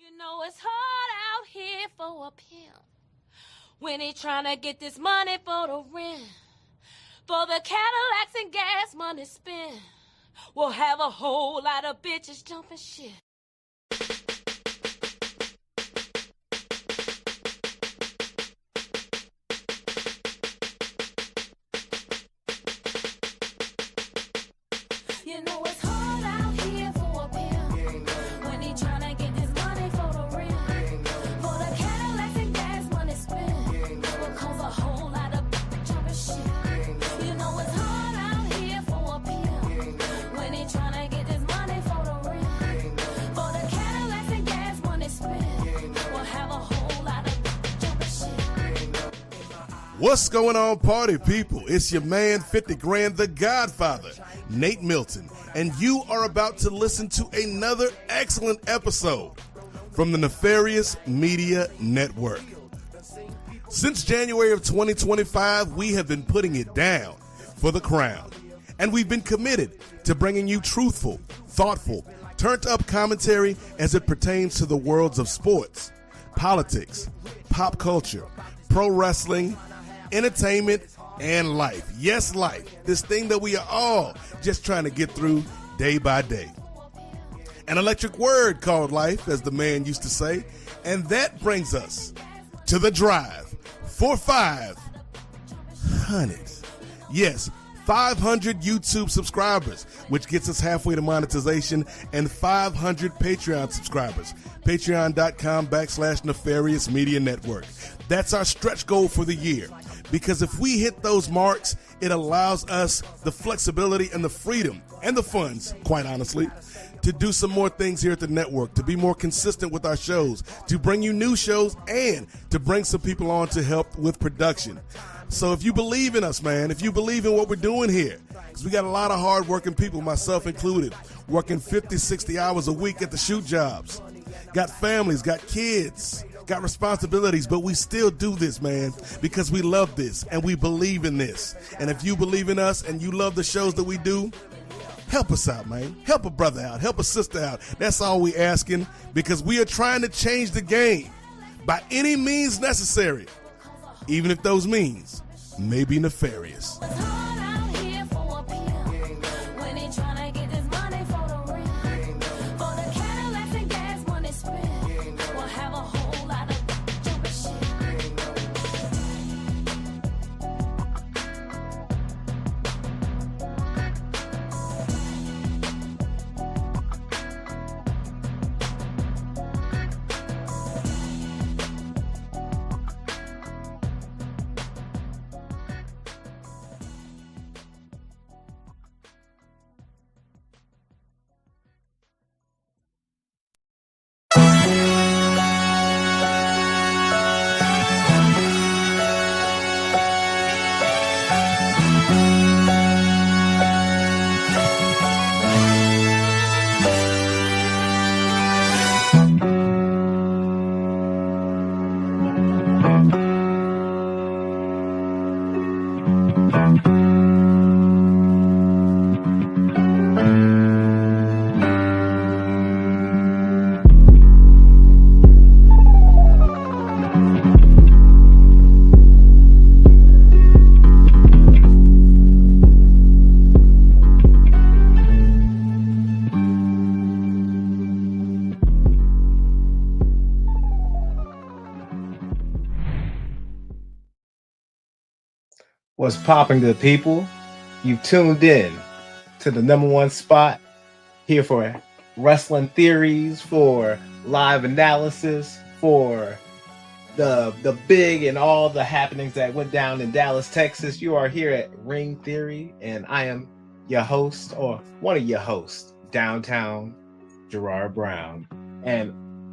You know it's hard out here for a pimp when he tryna get this money for the rent, for the Cadillacs and gas money spent. We'll have a whole lot of bitches jumping shit. You know it's hard out here for a pimp when he tryna get this money for the rent, for the Cadillacs and gas money spent. Will cause a whole lot of jumping shit. You know it's hard out here for a pimp when he tryna get this money for the rent, for the Cadillacs and gas money spent. Will have a whole lot of jumping shit. What's going on, party people? It's your man, 50 Grand, the Godfather, Nate Milton, and you are about to listen to another excellent episode from the Nefarious Media Network. Since January of 2025, we have been putting it down for the crown, and we've been committed to bringing you truthful, thoughtful, turned-up commentary as it pertains to the worlds of sports, politics, pop culture, pro wrestling, entertainment, and life. Yes, life. This thing that we are all just trying to get through day by day. An electric word called life, as the man used to say. And that brings us to the drive for 500. Yes, 500 YouTube subscribers, which gets us halfway to monetization, and 500 Patreon subscribers. Patreon.com/Nefarious Media Network. That's our stretch goal for the year. Because if we hit those marks, it allows us the flexibility and the freedom and the funds, quite honestly, to do some more things here at the network, to be more consistent with our shows, to bring you new shows, and to bring some people on to help with production. So if you believe in us, man, if you believe in what we're doing here, because we got a lot of hardworking people, myself included, working 50, 60 hours a week at the shoot jobs, got families, got kids, got responsibilities, but we still do this, man, because we love this and we believe in this. And if you believe in us and you love the shows that we do, help us out, man. Help a brother out. Help a sister out. That's all we asking, because we are trying to change the game by any means necessary, even if those means may be nefarious. What's popping, good people? You've tuned in to the number one spot here for wrestling theories, for live analysis, for the big and all the happenings that went down in Dallas, Texas. You are here at Ring Theory, and I am your host, or one of your hosts, Downtown Girard Brown. And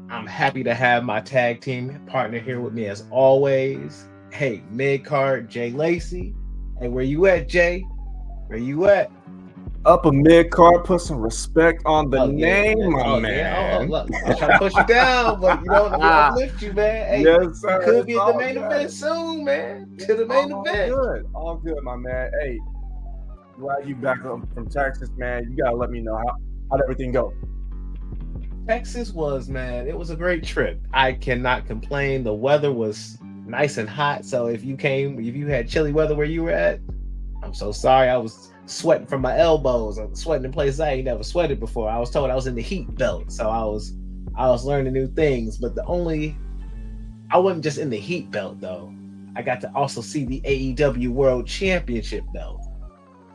I'm happy to have my tag team partner here with me as always. Hey, Midcard, Jey Lacey. Hey, where you at, Jay? Where you at? Up a Midcard, put some respect on the name, my man. Look, I'm trying to push you down, but you know, I uplift you, man. Hey, yes, sir. You could be at the main event soon, man. To the main event. All good, my man. Hey, glad you back from Texas, man. You gotta let me know how everything go. Texas was, man, it was a great trip. I cannot complain. The weather was nice and hot. So if you had chilly weather where you were at, I'm so sorry. I was sweating from my elbows. I was sweating in places I ain't never sweated before. I was told I was in the heat belt. So I was learning new things. But I wasn't just in the heat belt though. I got to also see the AEW World Championship belt.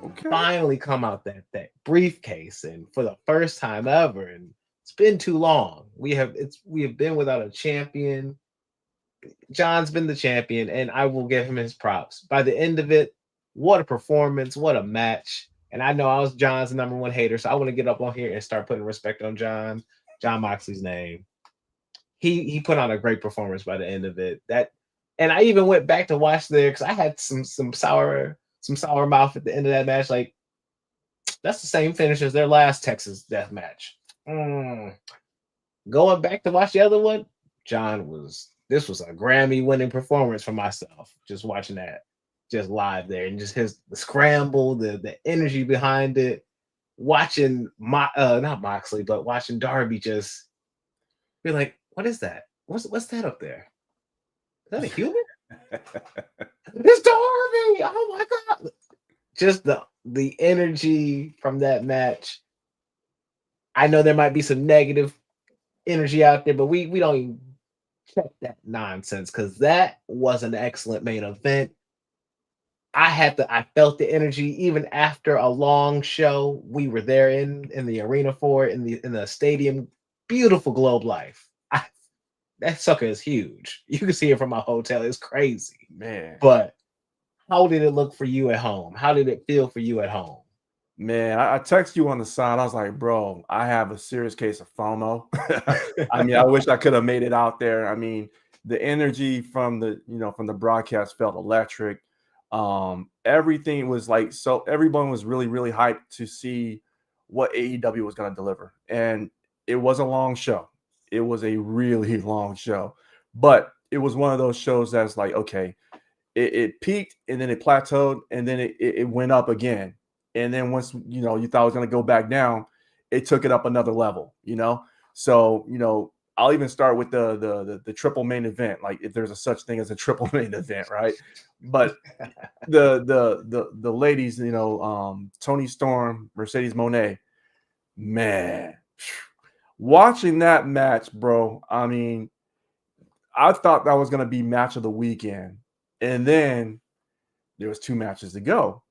Okay. Finally come out that briefcase, and for the first time ever, and it's been too long. We have been without a champion. John's been the champion, and I will give him his props. By the end of it, what a performance, what a match. And I know I was John's number one hater, so I want to get up on here and start putting respect on John Moxley's name. He put on a great performance by the end of it. And I even went back to watch there because I had some sour mouth at the end of that match. Like, that's the same finish as their last Texas death match. Going back to watch the other one, this was a Grammy winning performance for myself. Just watching that, just live there, and just the scramble, the energy behind it. Watching not Moxley, but watching Darby just be like, what is that? What's that up there? Is that a human? It's Darby! Oh my god! Just the energy from that match. I know there might be some negative energy out there, but we don't even check that nonsense because that was an excellent main event. I felt the energy even after a long show. We were there in the arena for it, in the stadium. Beautiful Globe Life. That sucker is huge. You can see it from my hotel. It's crazy, man. But how did it look for you at home? How did it feel for you at home? Man, I text you on the side. I was like, bro, I have a serious case of FOMO. I mean, I wish I could have made it out there. I mean, the energy from the broadcast felt electric. Everything was like, so everyone was really, really hyped to see what AEW was going to deliver. And it was a long show. It was a really long show, but it was one of those shows that's like, okay, it peaked and then it plateaued and then it went up again. And then once, you thought it was going to go back down, it took it up another level, So, I'll even start with the triple main event, like if there's a such thing as a triple main event, right? But the ladies, Toni Storm, Mercedes Moné, man, watching that match, bro. I mean, I thought that was going to be match of the weekend, and then there was 2 matches to go.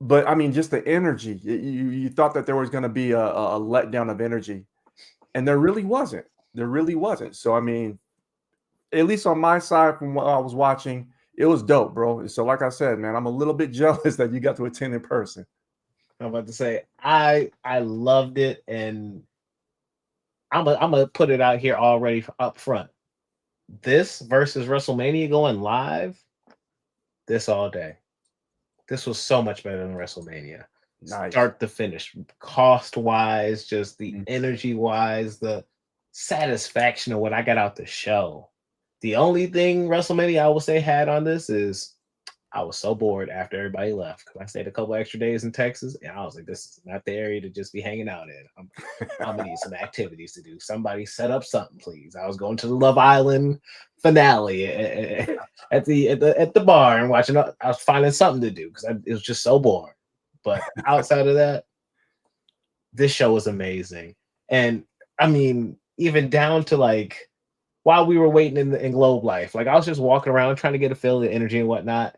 But I mean, just the energy. You thought that there was going to be a letdown of energy, and there really wasn't. There really wasn't. So I mean, at least on my side, from what I was watching, it was dope, bro. So like I said, man, I'm a little bit jealous that you got to attend in person. I'm about to say I loved it, and I'm gonna put it out here already up front. This versus WrestleMania going live, this all day. This was so much better than WrestleMania. Nice. Start to finish, cost wise, just the energy wise, the satisfaction of what I got out the show. The only thing WrestleMania I will say had on this is I was so bored after everybody left because I stayed a couple extra days in Texas, and I was like, this is not the area to just be hanging out in. I'm gonna need some activities to do. Somebody set up something, please. I was going to the Love Island finale at the bar and watching. I was finding something to do because it was just so boring. But outside of that, this show was amazing. And I mean, even down to like while we were waiting in Globe Life, like I was just walking around trying to get a feel of the energy and whatnot.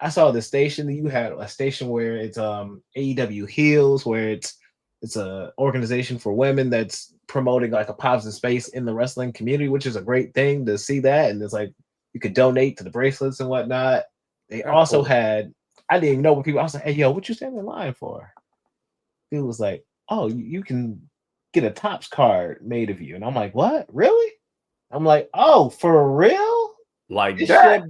I saw the station that you had a station where it's AEW Heels, where it's a organization for women that's promoting like a positive space in the wrestling community, which is a great thing to see that. And it's like you could donate to the bracelets and whatnot. They also had, I didn't even know what people, I was like, hey, yo, what you standing in line for? It was like, oh, you can get a Topps card made of you. And I'm like, what? Really? I'm like, oh, for real? Like that?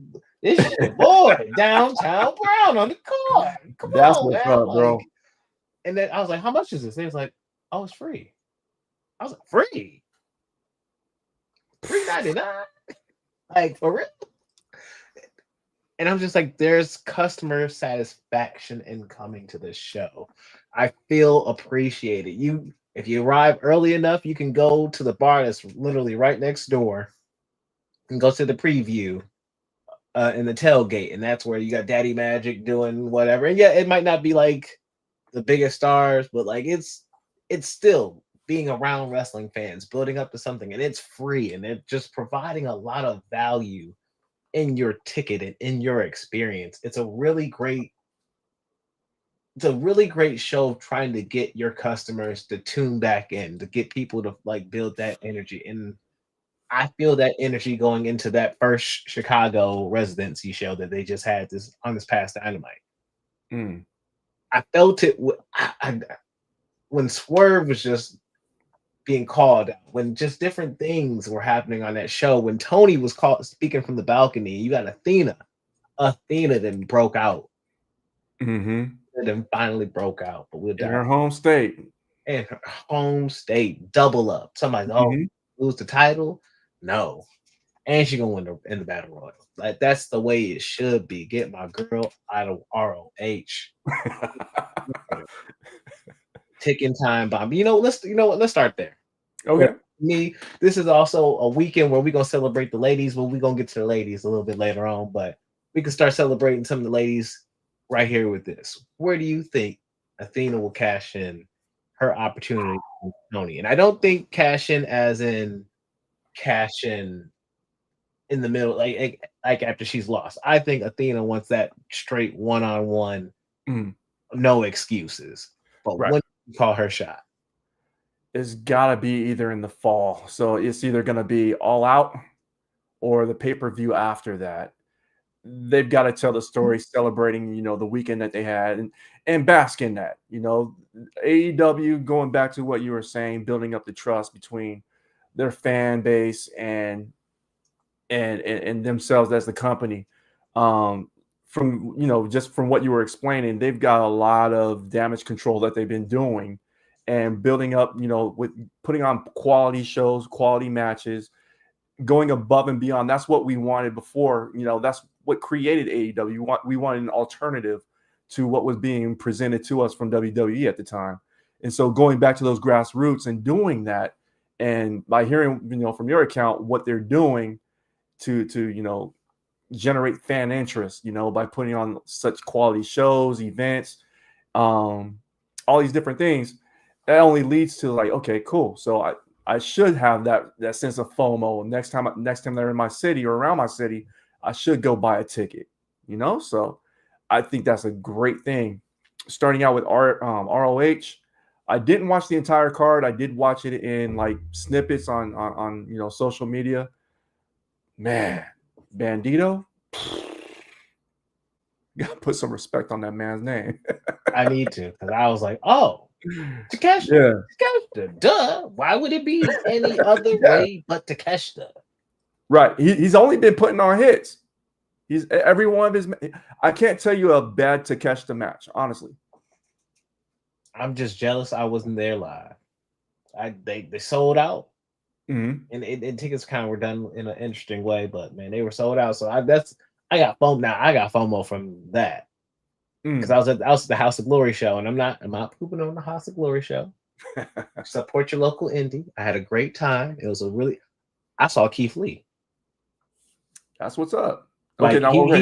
This your boy, Downtown Brown on the card. Come That's on, what's man. up, bro. And then I was like, how much is this? They was like, oh, it's free. I was like, free? $3.99? Like, for real? And I'm just like, there's customer satisfaction in coming to this show. I feel appreciated. If you arrive early enough, you can go to the bar that's literally right next door and go to the preview in the tailgate, and that's where you got Daddy Magic doing whatever. And yeah, it might not be like the biggest stars, but like it's still being around wrestling fans, building up to something, and it's free, and it's just providing a lot of value in your ticket and in your experience. It's a really great show trying to get your customers to tune back in, to get people to like build that energy. And I feel that energy going into that first Chicago residency show that they just had this past Dynamite. Mm. I felt it when Swerve was just being called out, when just different things were happening on that show, when Tony was speaking from the balcony. You got Athena then broke out. Mm-hmm. And then finally broke out, but we'll in her home state. In her home state, double up. Somebody's lose the title, no, and she gonna win in the battle royal. Like that's the way it should be. Get my girl out of ROH. Ticking time bomb. Let's start there. Okay. Me, this is also a weekend where we're gonna celebrate the ladies. Well, we're gonna get to the ladies a little bit later on, but we can start celebrating some of the ladies right here with this. Where do you think Athena will cash in her opportunity with Tony? And I don't think cash in as in cash in the middle, like after she's lost. I think Athena wants that straight one-on-one, no excuses. But when do you call her shot? It's gotta be either in the fall. So it's either gonna be All Out or the pay-per-view after that. They've got to tell the story celebrating, the weekend that they had and bask in that, AEW, going back to what you were saying, building up the trust between their fan base and themselves as the company. From just from what you were explaining, they've got a lot of damage control that they've been doing and building up, with putting on quality shows, quality matches, going above and beyond. That's what we wanted before. That's what created AEW. We wanted an alternative to what was being presented to us from WWE at the time. And so going back to those grassroots and doing that, and by hearing, from your account, what they're doing to generate fan interest, by putting on such quality shows, events, all these different things, that only leads to like, okay, cool. So I should have that sense of FOMO. Next time they're in my city or around my city, I should go buy a ticket, So I think that's a great thing. Starting out with ROH, I didn't watch the entire card. I did watch it in like snippets on social media. Man, Bandito, gotta put some respect on that man's name. I need to, because I was like, oh, Takeshita. Yeah. Duh. Why would it be any other way but Takeshita? Right. He's only been putting on hits. He's every one of his. I can't tell you a bad Takeshita match, honestly. I'm just jealous I wasn't there live. They sold out, and tickets kind of were done in an interesting way, but man, they were sold out. So I got FOMO now. I got FOMO from that because I was at the House of Glory show, and I'm not pooping on the House of Glory show. Support your local indie. I had a great time. It was I saw Keith Lee. That's what's up. Like, okay,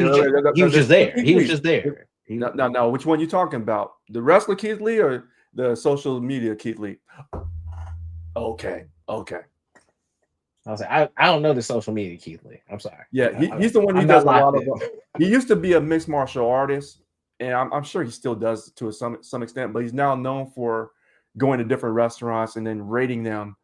he was just there. He was just there. No. Which one you talking about? The wrestler Keith Lee or the social media Keith Lee? Okay. I was like, I don't know the social media Keith Lee. I'm sorry. Yeah, he's the one who does a lot of. He used to be a mixed martial artist, and I'm sure he still does to some extent. But he's now known for going to different restaurants and then rating them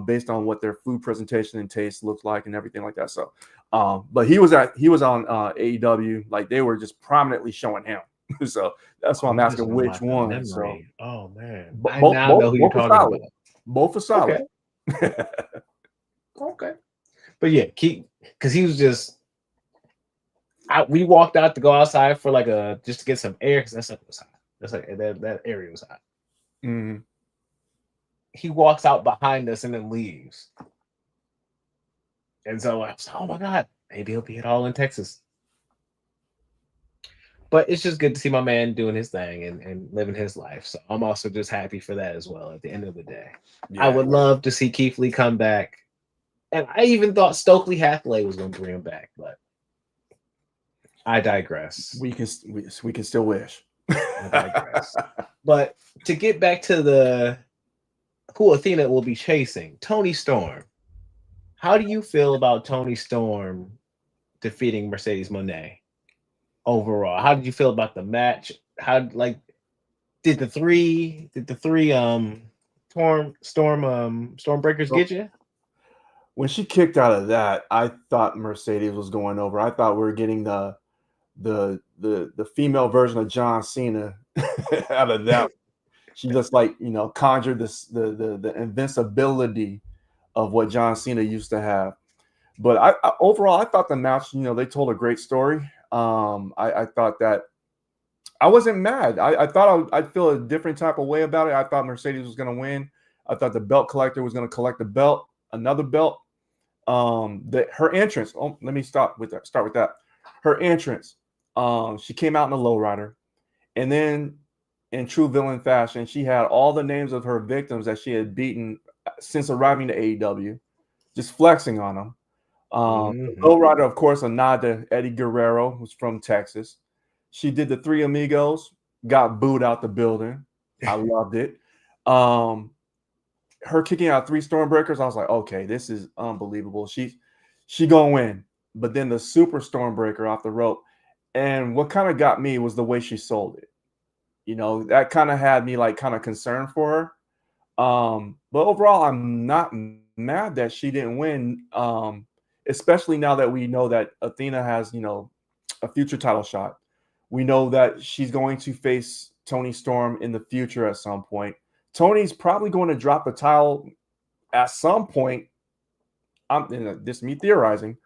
based on what their food presentation and taste looks like and everything like that. So, but he was on AEW, like they were just prominently showing him. So that's why I'm asking which one. So, oh man, I now know who you're talking about. Both are solid. Okay. But yeah, because he was just. We walked out to go outside for just to get some air because that was hot. That's like that area was hot. Mm-hmm. He walks out behind us and then leaves. And so I was like, oh my God, maybe he'll be at All in Texas. But it's just good to see my man doing his thing and living his life. So I'm also just happy for that as well at the end of the day. I would love to see Keith Lee come back. And I even thought Stokely Hathaway was going to bring him back, but I digress. We can still wish. I digress. But to get back to who Athena will be chasing, Toni Storm. How do you feel about Toni Storm defeating Mercedes Moné overall? How did you feel about the match? How did the three Stormbreakers get you? When she kicked out of that, I thought Mercedes was going over. I thought we were getting the female version of John Cena out of that. She just conjured the invincibility of what John Cena used to have. But I overall, I thought the match, they told a great story. I thought that I wasn't mad. I thought I'd feel a different type of way about it. I thought Mercedes was going to win. I thought the belt collector was going to collect the belt, another belt. Her entrance. Oh, let me start with that. Her entrance. She came out in a lowrider, and then in true villain fashion, she had all the names of her victims that she had beaten since arriving to AEW, just flexing on them. Lowrider, of course, a nod to Eddie Guerrero, who's from Texas. She did the Three Amigos, got booed out the building. I loved it. Her kicking out 3 Stormbreakers, I was like, okay, this is unbelievable. She gonna win. But then the Super Stormbreaker off the rope. And what kind of got me was the way she sold it. That kind of had me kind of concerned for her. But overall, I'm not mad that she didn't win, especially now that we know that Athena has, a future title shot. We know that she's going to face Toni Storm in the future at some point. Tony's probably going to drop the title at some point. This is me theorizing,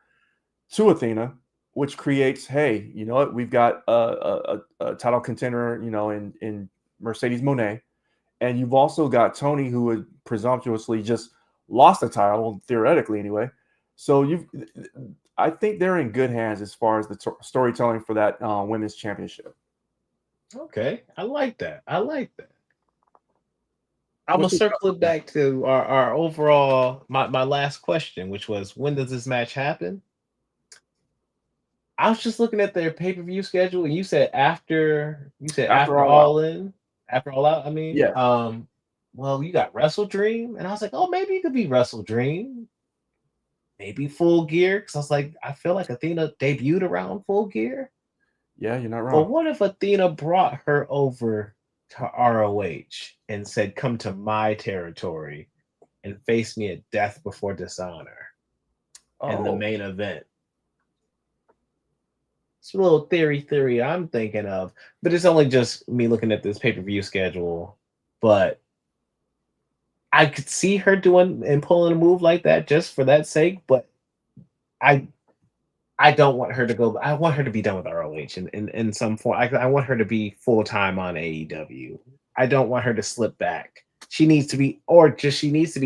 to Athena, which creates, hey, you know what? We've got a title contender, in Mercedes Moné. And you've also got Tony, who would presumptuously just lost the title, theoretically anyway. So I think they're in good hands as far as the storytelling for that women's championship. Okay, I like that. I'm gonna circle it back to our overall my last question, which was, when does this match happen? I was just looking at their pay-per-view schedule, and you said after All In, after All Out. I mean, yeah. Well, you got Wrestle Dream, and I was like, oh, maybe it could be Wrestle Dream, maybe Full Gear, because I was like, I feel like Athena debuted around Full Gear. Yeah, you're not wrong. But what if Athena brought her over to ROH and said, come to my territory and face me at Death Before Dishonor in the main event? It's a little theory I'm thinking of, but it's only just me looking at this pay-per-view schedule. But I could see her doing and pulling a move like that just for that sake. But I don't want her to go. I want her to be done with ROH in some form. I want her to be full-time on AEW. I don't want her to slip back. She needs to be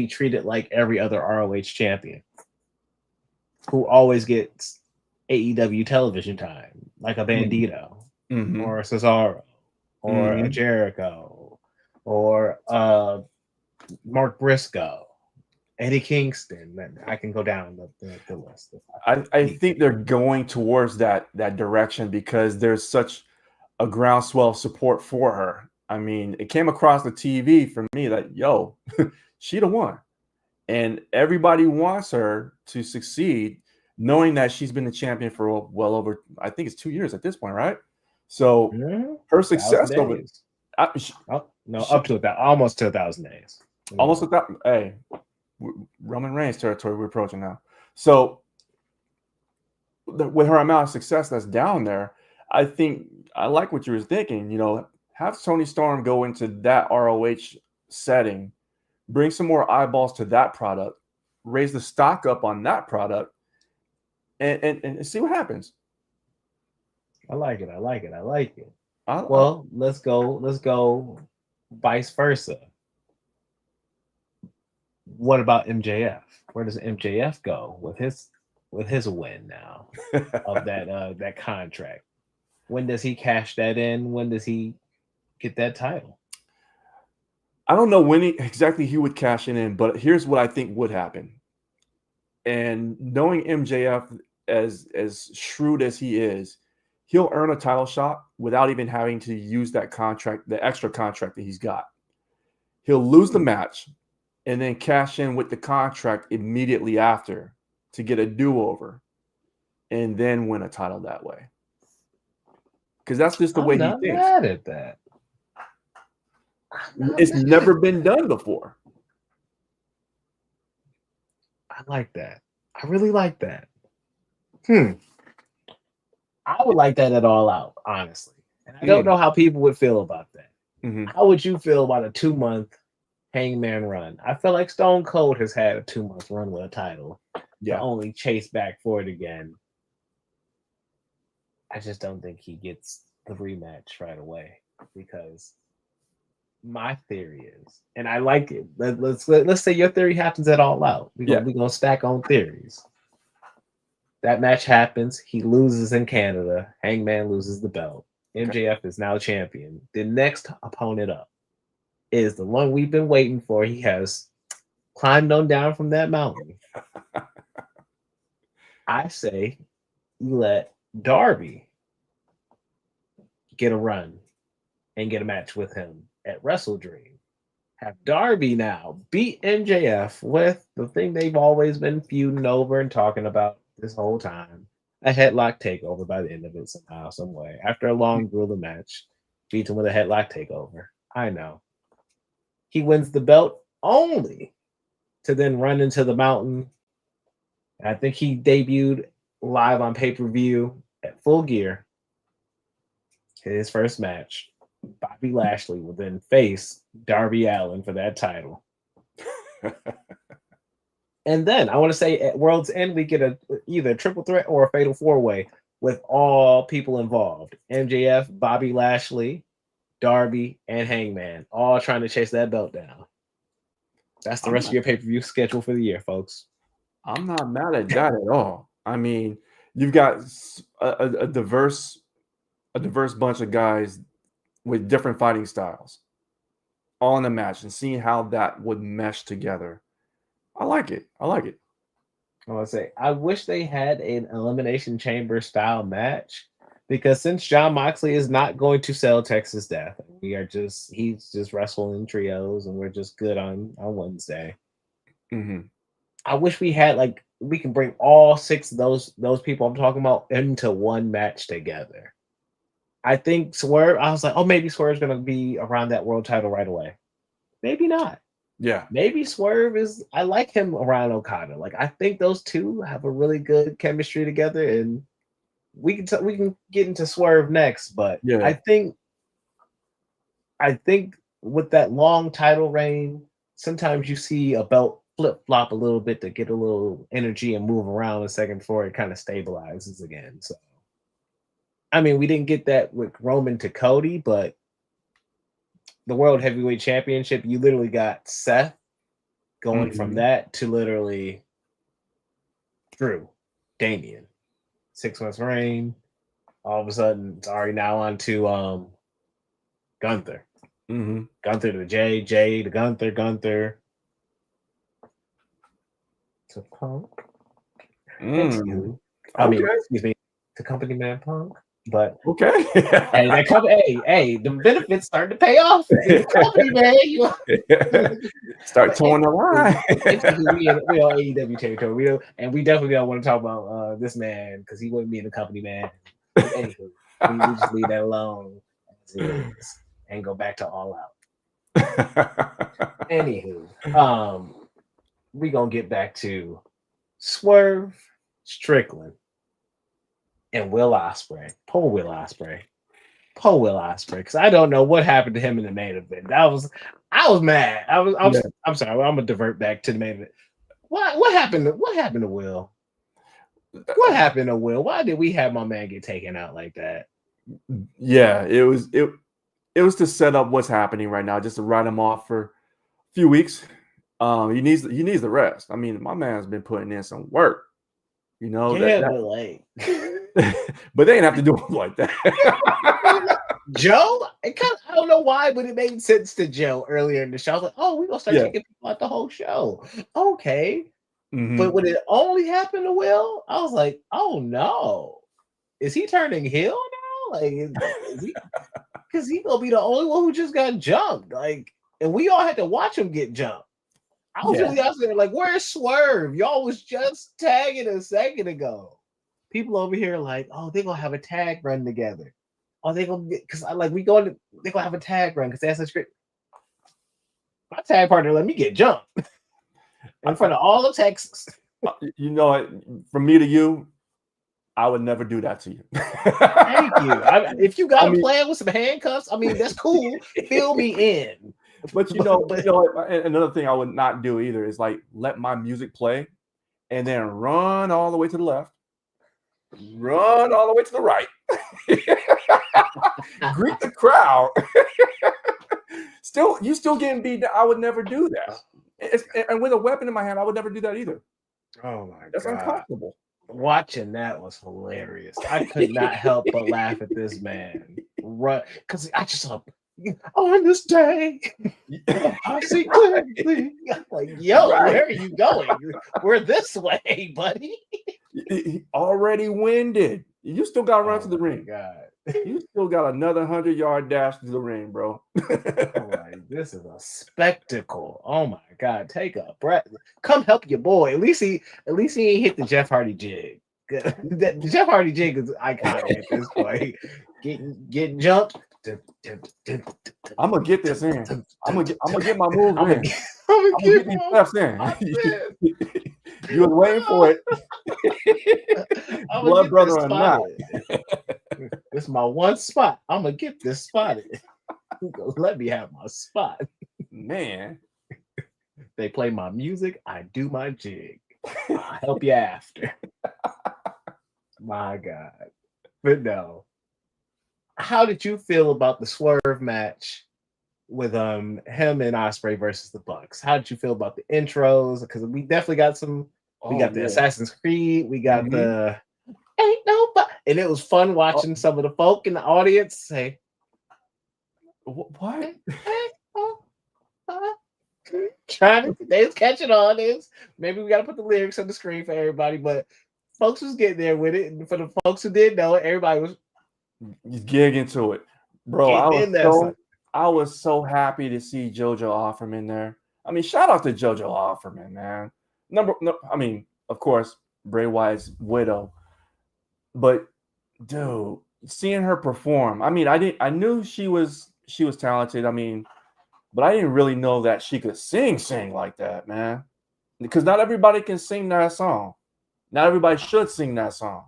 treated like every other ROH champion who always gets AEW television time, like a Bandito or a Cesaro or a Jericho or Mark Briscoe, Eddie Kingston. I can go down the list. I think they're going towards that direction because there's such a groundswell of support for her. I mean, it came across the TV for me that, she the one. And everybody wants her to succeed, knowing that she's been the champion for well over, I think it's 2 years at this point, right? So her success over up to about almost 2,000 days. Almost 1,000. Hey, Roman Reigns territory we're approaching now. So with her amount of success that's down there, I think I like what you were thinking. Have Toni Storm go into that ROH setting, bring some more eyeballs to that product, raise the stock up on that product, and see what happens. I like it. Well, let's go vice versa. What about MJF? Where does MJF go with his win now of that contract? When does he cash that in? When does he get that title? I don't know when exactly he would cash it in, but here's what I think would happen. And knowing MJF as shrewd as he is, he'll earn a title shot without even having to use that contract, the extra contract that he's got. He'll lose the match and then cash in with the contract immediately after to get a do-over and then win a title that way. Because that's just the way he thinks. I'm not mad at that. It's never been done before. I like that. I really like that. I would like that at All Out, honestly. And I don't know how people would feel about that. How would you feel about a 2-month Hangman run? I feel like Stone Cold has had a 2-month run with a title. To only chase back for it again. I just don't think he gets the rematch right away, because my theory is, and I like it. Let's say your theory happens at All Out. We're gonna stack on theories. That match happens. He loses in Canada. Hangman loses the belt. MJF is now champion. The next opponent up is the one we've been waiting for. He has climbed on down from that mountain. I say you let Darby get a run and get a match with him at Wrestle Dream. Have Darby now beat MJF with the thing they've always been feuding over and talking about this whole time. A headlock takeover by the end of it somehow, some way. After a long grueling match, beats him with a headlock takeover. I know. He wins the belt only to then run into the mountain. I think he debuted live on pay-per-view at Full Gear. His first match. Bobby Lashley will then face Darby Allin for that title. And then I want to say at World's End, we get either a triple threat or a fatal 4-way with all people involved. MJF, Bobby Lashley, Darby, and Hangman, all trying to chase that belt down. That's the rest of your pay-per-view schedule for the year, folks. I'm not mad at that at all. I mean, you've got a diverse bunch of guys with different fighting styles all in a match, and seeing how that would mesh together. I like it. I want to say, I wish they had an Elimination Chamber style match, because since Jon Moxley is not going to sell Texas Death, he's just wrestling in trios, and we're just good on Wednesday. I wish we had we can bring all 6 of those people I'm talking about into one match together. I think Swerve, I was like, oh, maybe Swerve's going to be around that world title right away. Maybe not. Yeah. Maybe Swerve I like him around Okada. I think those two have a really good chemistry together, and we can get into Swerve next, but yeah. I think with that long title reign, sometimes you see a belt flip-flop a little bit to get a little energy and move around a second before it kind of stabilizes again. So I mean, we didn't get that with Roman to Cody, but the World Heavyweight Championship, you literally got Seth going from that to literally Drew, Damian. 6 months reign. All of a sudden, it's already now on to Gunther. Gunther to Jay to Gunther to Punk. Excuse me, to Company Man Punk. But okay, hey, the benefits starting to pay off. The company, man, start towing the line. We on AEW territory. We definitely don't want to talk about this man because he wouldn't be in the company, man. Anywho, we just leave that alone as it is and go back to All Out. Anywho, we gonna get back to Swerve Strickland and Will Ospreay. Poor Will Ospreay. Because I don't know what happened to him in the main event. I was mad. I'm sorry. I'm gonna divert back to the main event. What happened to Will? What happened to Will? Why did we have my man get taken out like that? Yeah, it was to set up what's happening right now, just to write him off for a few weeks. He needs the rest. I mean, my man's been putting in some work. But But they didn't have to do it like that. Joe, I don't know why, but it made sense to Joe earlier in the show. I was like, oh, we're gonna start taking people out the whole show. Okay. But when it only happened to Will, I was like, oh no. Is he turning heel now? Like, is he, because he gonna be the only one who just got jumped. Like, and we all had to watch him get jumped. I was really out there like, where's Swerve? Y'all was just tagging a second ago. People over here like, oh, they're gonna have a tag run together. Oh, they gonna get because they're gonna have a tag run because that's a script. My tag partner let me get jumped in front of all of Texas. You know, from me to you, I would never do that to you. Thank you. If you got a plan with some handcuffs, I mean, that's cool. Fill me in. But another thing I would not do either is like let my music play and then run all the way to the left, run all the way to the right, greet the crowd. You still getting beat down. I would never do that. And with a weapon in my hand, I would never do that either. Oh my God. That's uncomfortable. Watching that was hilarious. I could not help but laugh at this man. Right. Because I just saw on this day, I see clearly. Like, yo, where are you going? We're this way, buddy. He already winded. You still got to run to the ring. God. You still got another 100-yard dash to the ring, bro. This is a spectacle. Oh my God. Take a breath. Come help your boy. At least he ain't hit the Jeff Hardy jig. The Jeff Hardy jig is iconic at this point. Getting jumped. I'm gonna get this in. I'm gonna get my move in. I'm gonna get these steps in. You was waiting for it. Blood brother or not. This is my one spot. I'm gonna get this spotted. Let me have my spot. Man. They play my music, I do my jig. I'll help you after. My God. But no. How did you feel about the Swerve match with him and Ospreay versus the Bucks? How did you feel about the intros? Because we definitely got the Assassin's Creed, we got the ain't nobody, and it was fun watching some of the folk in the audience say, "What?" They was catching on this. Maybe we got to put the lyrics on the screen for everybody, but folks was getting there with it, and for the folks who did know it, everybody was gigging to it, bro. I was so happy to see JoJo Offerman there. I mean, shout out to JoJo Offerman, man. Of course, Bray Wyatt's widow, but dude, seeing her perform. I mean, I knew she was talented. I mean, but I didn't really know that she could sing like that, man. Because not everybody can sing that song. Not everybody should sing that song.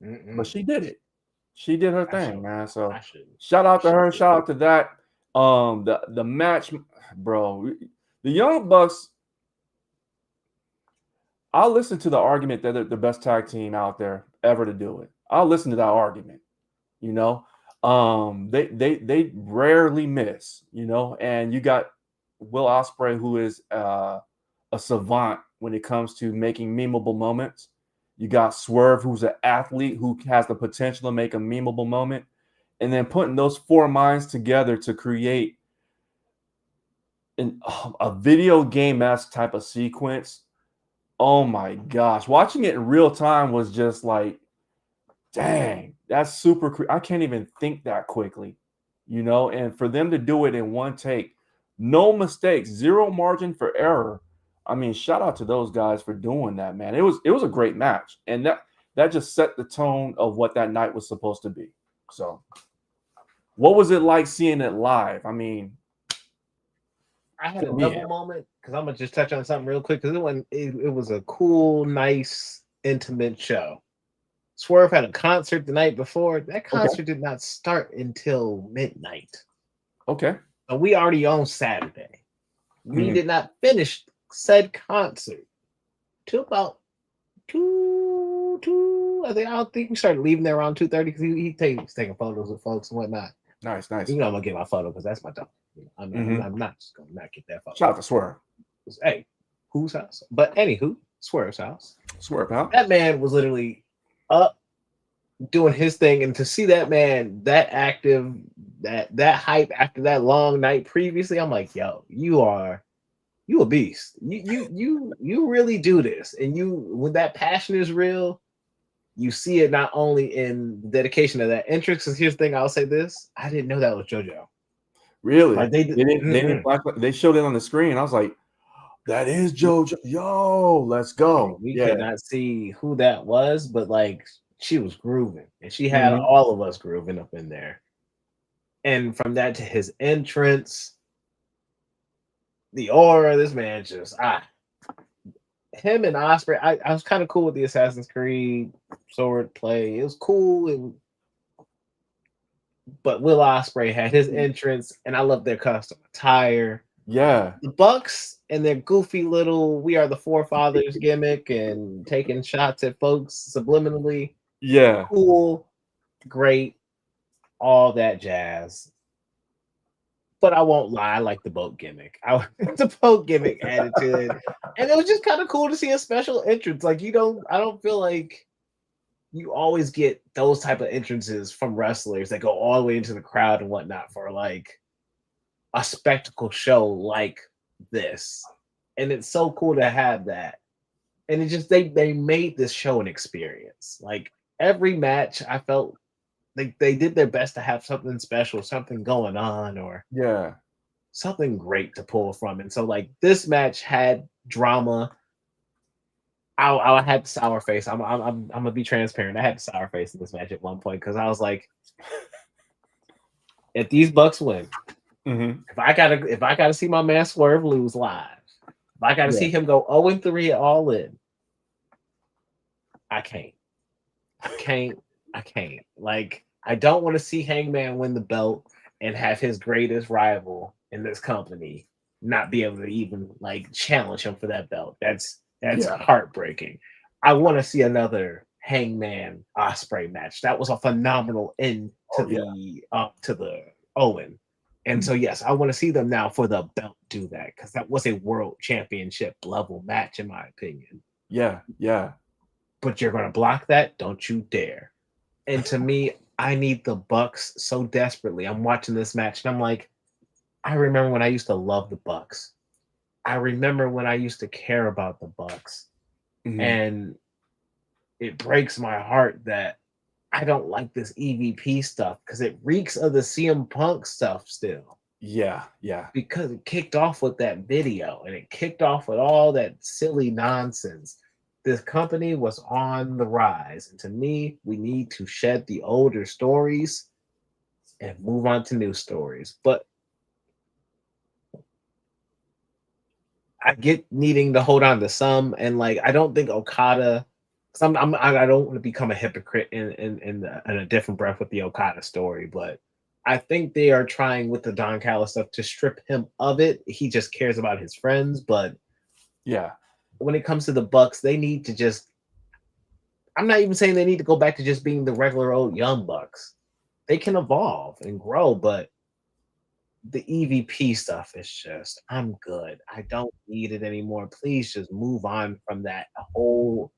But she did it. She did her thing, man. So shout out to her. Shout out to that. The match, bro. The Young Bucks. I'll listen to the argument that they're the best tag team out there ever to do it. I'll listen to that argument. You know, they rarely miss. You know, and you got Will Ospreay, who is a savant when it comes to making memeable moments. You got Swerve, who's an athlete who has the potential to make a memeable moment. And then putting those four minds together to create a video game-esque type of sequence. Oh, my gosh. Watching it in real time was just like, dang, that's super. I can't even think that quickly, you know. And for them to do it in one take, no mistakes, zero margin for error. I mean, shout out to those guys for doing that, man. It was a great match, and that just set the tone of what that night was supposed to be. So, what was it like seeing it live? I mean, I had a double moment because I'm gonna just touch on something real quick because it was a cool, nice, intimate show. Swerve had a concert the night before. That concert did not start until midnight. Okay, so we already on Saturday. We did not finish said concert till about 2. I don't think we started leaving there around 2:30 because he's taking photos of folks and whatnot. Nice. You know I'm gonna get my photo because that's my dog. I'm not just gonna not get that photo. Shout out to Swerve. Hey, whose house? But anywho, Swerve's house. Swerve house. That man was literally up doing his thing, and to see that man that active, that hype after that long night previously, I'm like, yo, you a beast. You really do this, and when that passion is real, you see it not only in the dedication of that entrance. Because here's the thing, I'll say this: I didn't know that was JoJo. Really? Like they didn't they showed it on the screen. I was like, that is JoJo. Yo, let's go. We could not see who that was, but like she was grooving, and she had Mhm. all of us grooving up in there. And from that to his entrance, the aura, this man just him and Osprey. I was kind of cool with the Assassin's Creed sword play. It was cool, but Will Osprey had his entrance, and I love their custom attire. Yeah. The Bucks and their goofy little "We Are the Forefathers" gimmick and taking shots at folks subliminally. Yeah. Cool, great, all that jazz. But I won't lie, I like the boat gimmick. The boat gimmick added to it, and it was just kind of cool to see a special entrance. Like I don't feel like you always get those type of entrances from wrestlers that go all the way into the crowd and whatnot for like a spectacle show like this. And it's so cool to have that. And it just they made this show an experience. Like every match, I felt like they did their best to have something special, something going on, or something great to pull from. And so like this match had drama. I had the sour face. I'm gonna be transparent. I had the sour face in this match at one point because I was like, if these Bucks win, if I gotta see my man Swerve lose live, if I gotta see him go 0-3 at All In, I can't. Like, I don't want to see Hangman win the belt and have his greatest rival in this company not be able to even like challenge him for that belt. That's heartbreaking. I want to see another Hangman Osprey match. That was a phenomenal end to the Owen. And so yes, I want to see them now for the belt do that, because that was a world championship level match in my opinion. Yeah. But you're gonna block that? Don't you dare. And to me, I need the Bucks so desperately. I'm watching this match and I'm like, I remember when I used to love the Bucks. I remember when I used to care about the Bucks. And it breaks my heart that I don't like this EVP stuff because it reeks of the CM Punk stuff still. Yeah. Because it kicked off with that video and it kicked off with all that silly nonsense. This company was on the rise. And to me, we need to shed the older stories and move on to new stories. But I get needing to hold on to some, and like I don't think Okada. I don't want to become a hypocrite in a different breath with the Okada story, but I think they are trying with the Don Callis stuff to strip him of it. He just cares about his friends, but when it comes to the Bucks, they need to just. I'm not even saying they need to go back to just being the regular old young Bucks. They can evolve and grow, but the EVP stuff is just, I'm good. I don't need it anymore. Please just move on from that whole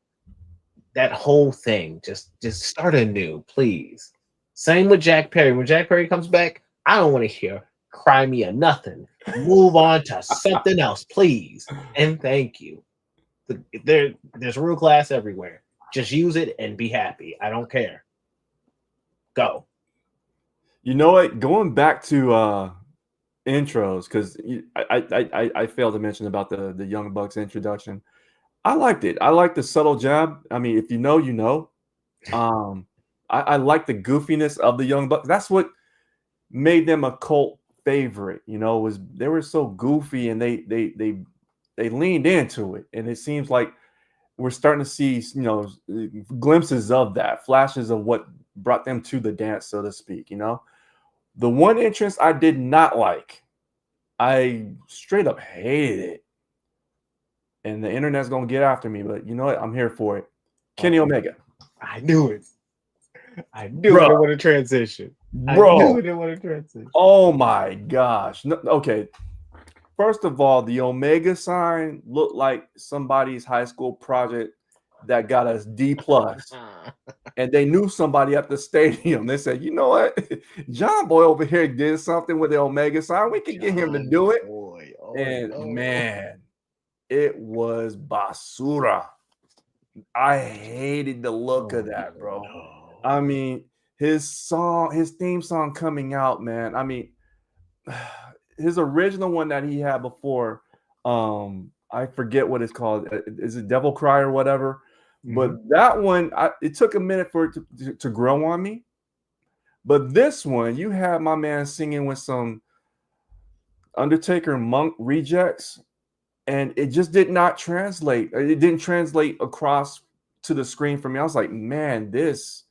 thing. Just start anew, please. Same with Jack Perry. When Jack Perry comes back, I don't want to hear cry me or nothing. Move on to something else, please. And thank you. There's real class everywhere. Just use it and be happy. I don't care. Go. You know what? Going back to intros, because I failed to mention about the Young Bucks introduction. I liked it. I liked the subtle jab. I mean, if you know, you know. I like the goofiness of the Young Bucks. That's what made them a cult favorite. You know, was they were so goofy and they leaned into it, and it seems like we're starting to see glimpses of that, flashes of what brought them to the dance, so to speak. You know. The one entrance I did not like, I straight up hated it. And the internet's going to get after me, but you know what? I'm here for it. Kenny Omega. I knew it. I knew it would have transitioned. Oh my gosh. No, okay. First of all, the Omega sign looked like somebody's high school project that got us D+. And they knew somebody at the stadium. They said, you know what? John Boy over here did something with the Omega sign. We can get him to do it. Man, it was basura. I hated the look of that, bro. I mean, his theme song coming out, man. I mean, his original one that he had before, I forget what it's called. Is it Devil Cry or whatever? But that one, it took a minute for it to grow on me. But this one, you have my man singing with some Undertaker Monk rejects, and it just did not translate. It didn't translate across to the screen for me. I was like, man, this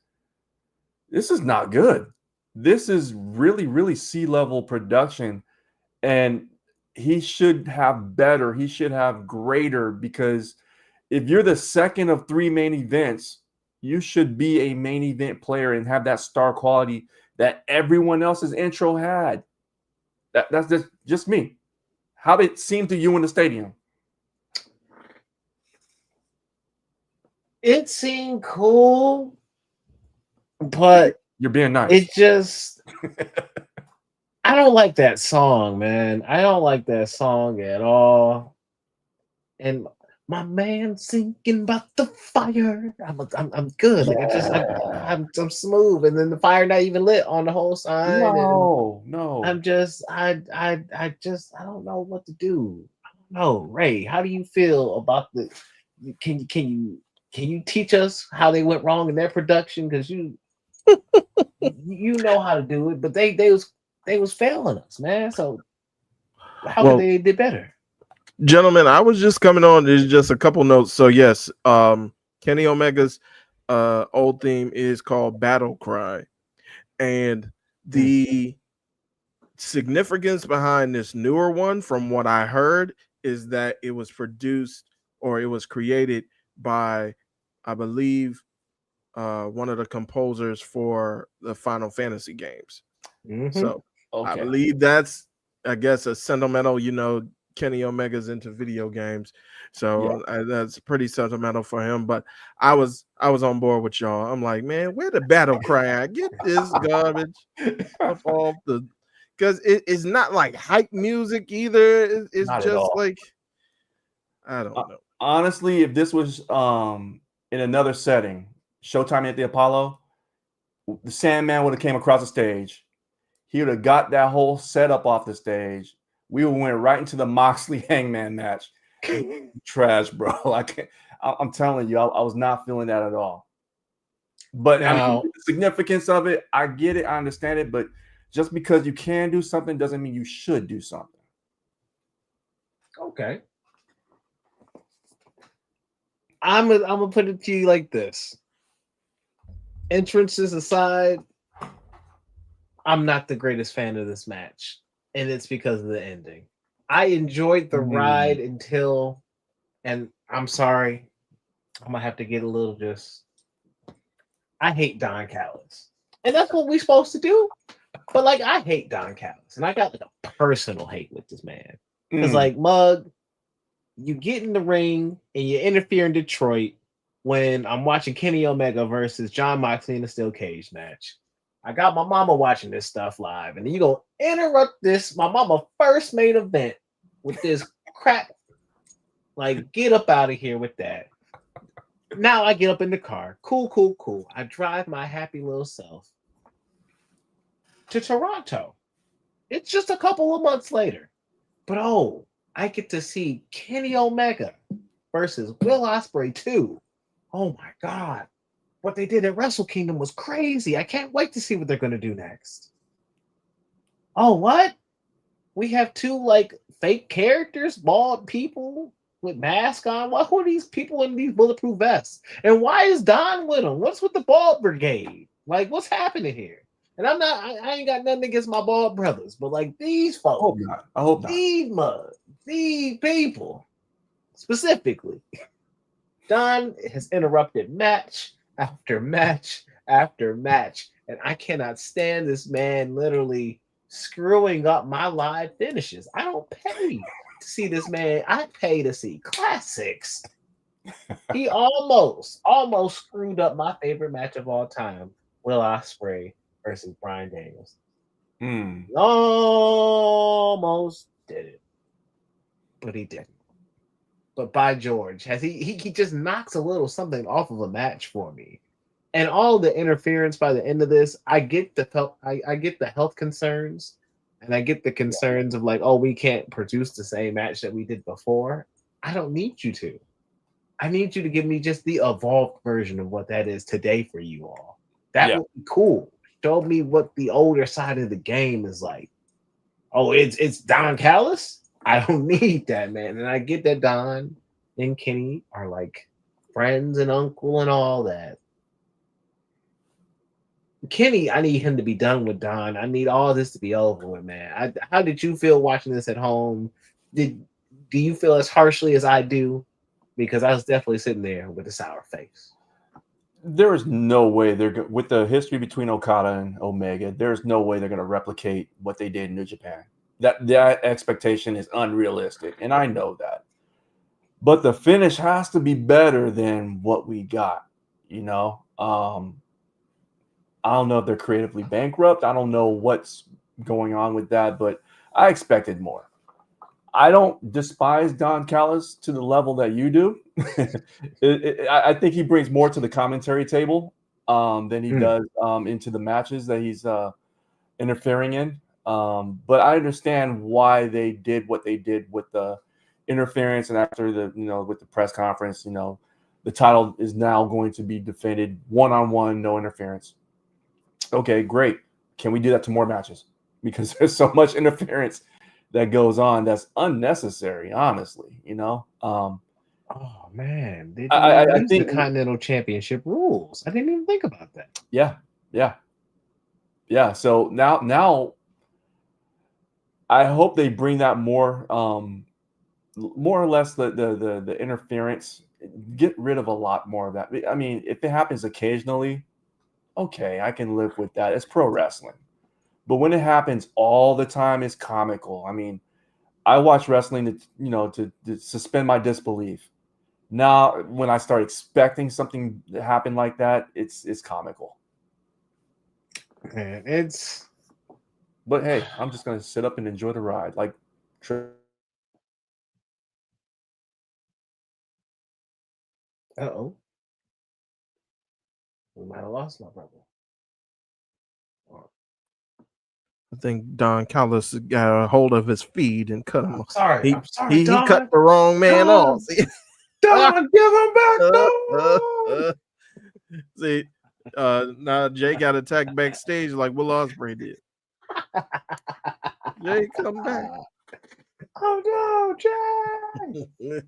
is not good. This is really, really C-level production, and he should have better. He should have greater, because if you're the second of 3 main events, you should be a main event player and have that star quality that everyone else's intro had. That's just me. How did it seem to you in the stadium? It seemed cool, but You're being nice. it just I don't like that song, man. I don't like that song at all. And my man singing about the fire. I'm good. Like I'm smooth, and then the fire not even lit on the whole sign. No. I'm just I don't know what to do. I don't know, Ray. How do you feel about the? Can you teach us how they went wrong in their production? Because you know how to do it, but they was failing us, man. So how could they did better? Gentlemen, I was just coming on. There's just a couple notes. So yes, Kenny Omega's old theme is called Battle Cry, and the significance behind this newer one, from what I heard, is that it was produced or it was created by, I believe, one of the composers for the Final Fantasy games. So I believe that's, I guess, a sentimental, Kenny Omega's into video games, so that's pretty sentimental for him. But I was on board with y'all. I'm like, man, where the Battle Cry at? Get this garbage off the, because it's not like hype music either. It's Not at just all. like, I don't know. Honestly, if this was in another setting, Showtime at the Apollo, the Sandman would have came across the stage. He would have got that whole setup off the stage. We went right into the Moxley Hangman match. Trash, bro. I'm telling you, I was not feeling that at all. But I mean, the significance of it, I get it, I understand it. But just because you can do something doesn't mean you should do something. Okay. I'm gonna put it to you like this. Entrances aside, I'm not the greatest fan of this match, and it's because of the ending. I enjoyed the ride until, and I'm sorry, I'm gonna have to get a little just. I hate Don Callis, and that's what we're supposed to do. But like, I hate Don Callis, and I got like a personal hate with this man. Because like, Mug, you get in the ring and you interfere in Detroit when I'm watching Kenny Omega versus John Moxley in a steel cage match. I got my mama watching this stuff live, and then you gonna interrupt this, my mama first main event, with this crap. Like, get up out of here with that. Now I get up in the car. Cool. I drive my happy little self to Toronto. It's just a couple of months later. But I get to see Kenny Omega versus Will Ospreay 2. Oh my God. What they did at Wrestle Kingdom was crazy. I can't wait to see what they're going to do next. Oh, what? We have two like fake characters, bald people with masks on. Who are these people in these bulletproof vests? And why is Don with them? What's with the bald brigade? Like, what's happening here? And I ain't got nothing against my bald brothers, but like these folks, I hope not. These people specifically, Don has interrupted match after match after match, and I cannot stand this man literally screwing up my live finishes. I don't pay to see this man. I pay to see classics. He almost screwed up my favorite match of all time, Will Ospreay versus Bryan Daniels. Almost did it, but he didn't. But by George, has he just knocks a little something off of a match for me. And all the interference by the end of this, I get I get the health concerns, and I get the concerns of like, oh, we can't produce the same match that we did before. I don't need you to. I need you to give me just the evolved version of what that is today for you all. That would be cool. Show me what the older side of the game is like. Oh, it's Don Callis? I don't need that, man. And I get that Don and Kenny are like friends and uncle and all that. Kenny, I need him to be done with Don. I need all this to be over with, man. How did you feel watching this at home? Do you feel as harshly as I do? Because I was definitely sitting there with a sour face. There is no way with the history between Okada and Omega, there's no way they're going to replicate what they did in New Japan. That expectation is unrealistic, and I know that. But the finish has to be better than what we got, you know? I don't know if they're creatively bankrupt. I don't know what's going on with that, but I expected more. I don't despise Don Callis to the level that you do. I think he brings more to the commentary table than he does into the matches that he's interfering in. But I understand why they did what they did with the interference, and after with the press conference, the title is now going to be defended one-on-one, no interference. Okay, great. Can we do that to more matches? Because there's so much interference that goes on that's unnecessary, honestly. Oh man, they I think the Continental Championship rules. I didn't even think about that. Yeah. So now, I hope they bring that more or less the interference. Get rid of a lot more of that. I mean, if it happens occasionally, okay, I can live with that. It's pro wrestling. But when it happens all the time, it's comical. I mean, I watch wrestling to suspend my disbelief. Now, when I start expecting something to happen like that, it's comical. Man, But hey, I'm just gonna sit up and enjoy the ride. Like, we might have lost my brother. I think Don Callis got a hold of his feed and cut him. I'm sorry. He cut the wrong man off. Don, give him back. See, now Jay got attacked backstage like Will Ospreay did. Jay, come back. Oh no, Jay.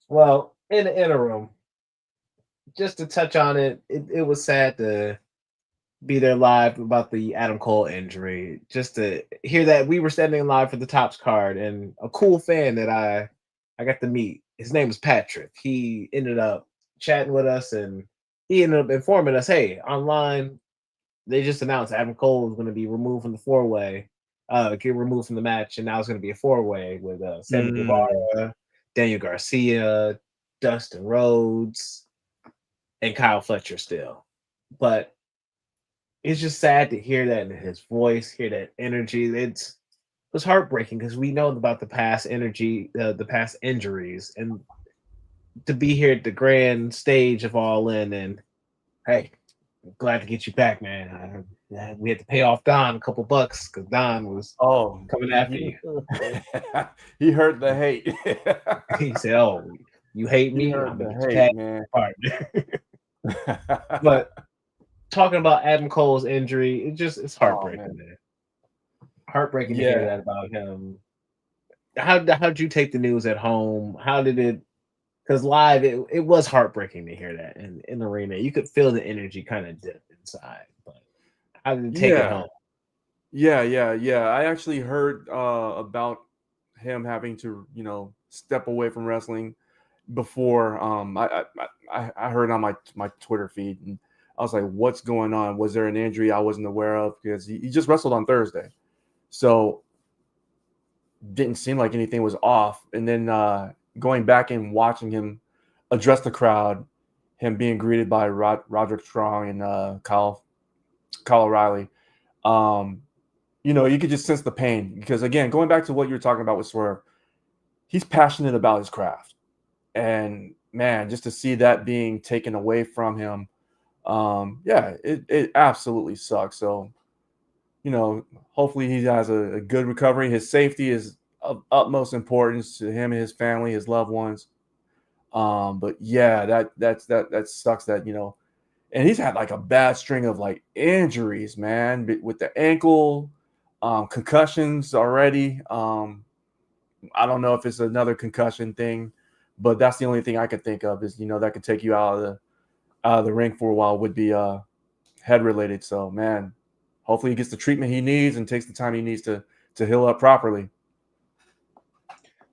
Well, in the interim, just to touch on it, it was sad to be there live about the Adam Cole injury. Just to hear that we were standing live for the Tops card, and a cool fan that I got to meet. His name was Patrick. He ended up chatting with us, and he ended up informing us, hey, online, they just announced Adam Cole is going to be removed from the four-way, get removed from the match, and now it's going to be a four-way with Sammy Guevara, Daniel Garcia, Dustin Rhodes, and Kyle Fletcher still. But it's just sad to hear that in his voice, hear that energy. It was heartbreaking because we know about the past the past injuries, and to be here at the grand stage of All In, and hey, I'm glad to get you back, man. We had to pay off Don a couple bucks because Don was coming after you. He heard the hate. He said, "Oh, you hate me? I'm the hate, man." But talking about Adam Cole's injury, it's heartbreaking, man. Heartbreaking to hear that about him. How'd you take the news at home? How did it? Because live, it was heartbreaking to hear that in the arena. You could feel the energy kind of dip inside. But how did it take it home? Yeah. I actually heard about him having to, step away from wrestling before. I heard on my Twitter feed, and I was like, "What's going on? Was there an injury I wasn't aware of?" Because he just wrestled on Thursday, so didn't seem like anything was off. And then going back and watching him address the crowd, him being greeted by Roderick Strong and Kyle O'Reilly. You could just sense the pain because, again, going back to what you were talking about with Swerve, he's passionate about his craft. And, man, just to see that being taken away from him, it absolutely sucks. So, hopefully he has a good recovery. His safety is of utmost importance to him and his family, his loved ones. But yeah, that sucks that, and he's had like a bad string of like injuries, man, with the ankle, concussions already. I don't know if it's another concussion thing, but that's the only thing I could think of is, that could take you out of the ring for a while would be head related. So, man, hopefully he gets the treatment he needs and takes the time he needs to heal up properly.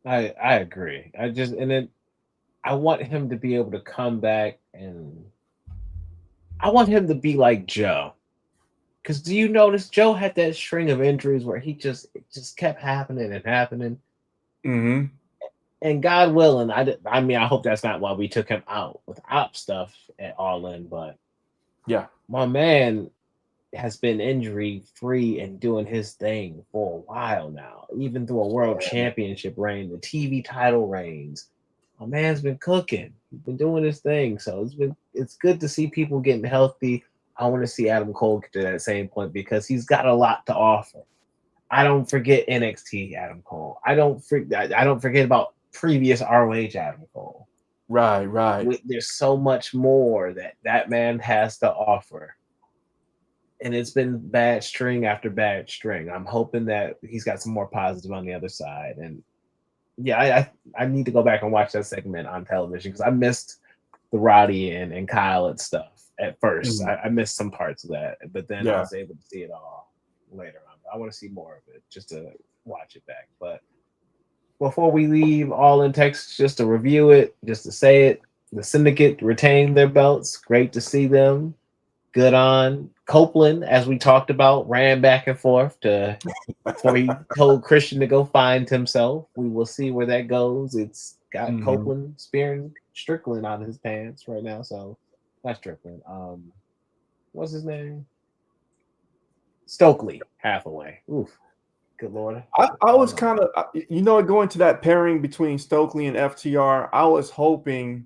I agree. I want him to be able to come back, and I want him to be like Joe. Because do you notice Joe had that string of injuries where it just kept happening and happening. Mm-hmm. And God willing, I hope that's not why we took him out with op stuff at All In, but yeah, my man has been injury free and doing his thing for a while now, even through a world championship reign, the TV title reigns. My man's been cooking. He's been doing his thing. So it's good to see people getting healthy. I want to see Adam Cole get to that same point because he's got a lot to offer. I don't forget NXT Adam Cole. I don't forget about previous ROH Adam Cole. Right. There's so much more that man has to offer. And it's been bad string after bad string. I'm hoping that he's got some more positive on the other side. And yeah, I need to go back and watch that segment on television because I missed the Roddy and Kyle and stuff at first. Mm-hmm. I missed some parts of that, but then Yeah. I was able to see it all later on. I want to see more of it just to watch it back. But before we leave All In Texas, just to review it, just to say it, the Syndicate retained their belts. Great to see them. Good on Copeland, as we talked about, ran back and forth before he told Christian to go find himself. We will see where that goes. It's got Copeland spearing Strickland out of his pants right now. So not Strickland. What's his name? Stokely Hathaway. Oof. Good Lord. I was kind of, going to that pairing between Stokely and FTR. I was hoping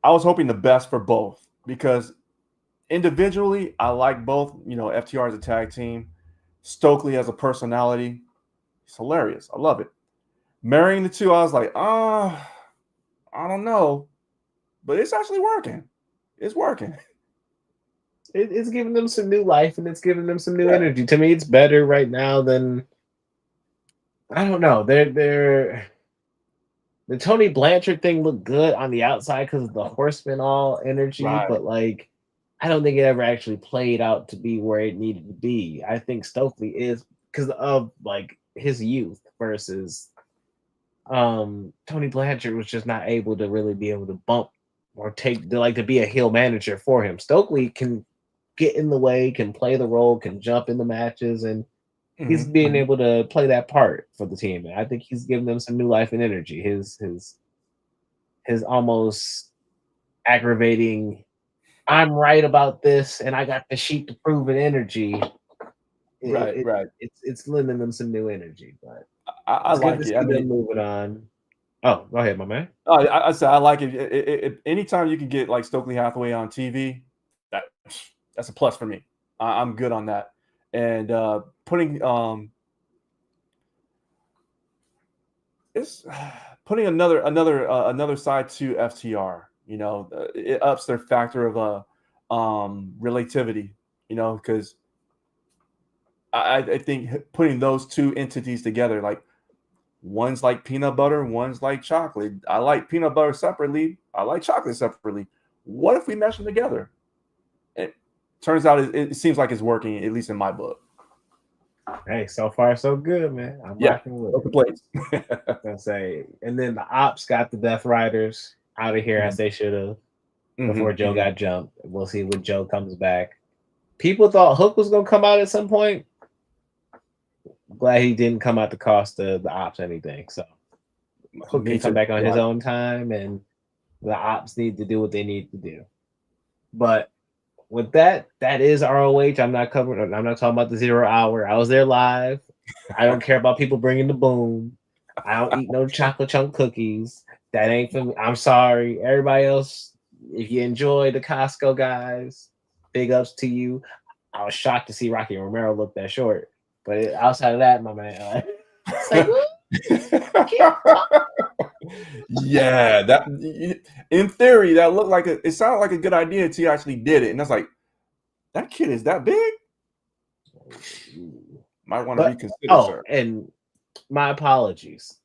the best for both. Because individually, I like both. FTR as a tag team, Stokely as a personality, it's hilarious. I love it. Marrying the two, I was like, I don't know, but it's actually working. It's working. It's giving them some new life and it's giving them some new energy. To me, it's better right now than I don't know. The Tony Blanchard thing looked good on the outside because of the Horseman all energy, but like I don't think it ever actually played out to be where it needed to be. I think Stokely is because of like his youth versus Tony Blanchard was just not able to really be able to bump or to be a heel manager for him. Stokely can get in the way, can play the role, can jump in the matches, and he's being able to play that part for the team. And I think he's giving them some new life and energy. His almost aggravating, I'm right about this, and I got the sheet to prove it energy. Right. It's lending them some new energy, but I like it. I mean, moving on. Oh, go ahead, my man. Oh, I said I like it. Anytime you can get like Stokely Hathaway on TV, that's a plus for me. I'm good on that. And putting another side to FTR, it ups their factor of relativity, because I think putting those two entities together, like one's like peanut butter, one's like chocolate. I like peanut butter separately. I like chocolate separately. What if we mesh them together? It turns out it seems like it's working, at least in my book. Hey, so far so good, man. I'm rocking with no complaints. I say, and then the Ops got the Death Riders out of here as they should have before Joe got jumped. We'll see when Joe comes back. People thought Hook was gonna come out at some point. Glad he didn't come out to cost the Ops anything. So Hook can come back on his own time, and the ops need to do what they need to do. But with that is ROH. I'm not talking about the 0 hour. I was there live. I don't care about people bringing the boom. I don't eat no chocolate chunk cookies. That ain't for me. I'm sorry. Everybody else, if you enjoy the Costco guys, big ups to you. I was shocked to see Rocky Romero look that short. But outside of that, my man, it's like, yeah, that in theory that looked like it sounded like a good idea until you actually did it, and that's like, that kid is that big. Might want to reconsider, sir. And my apologies.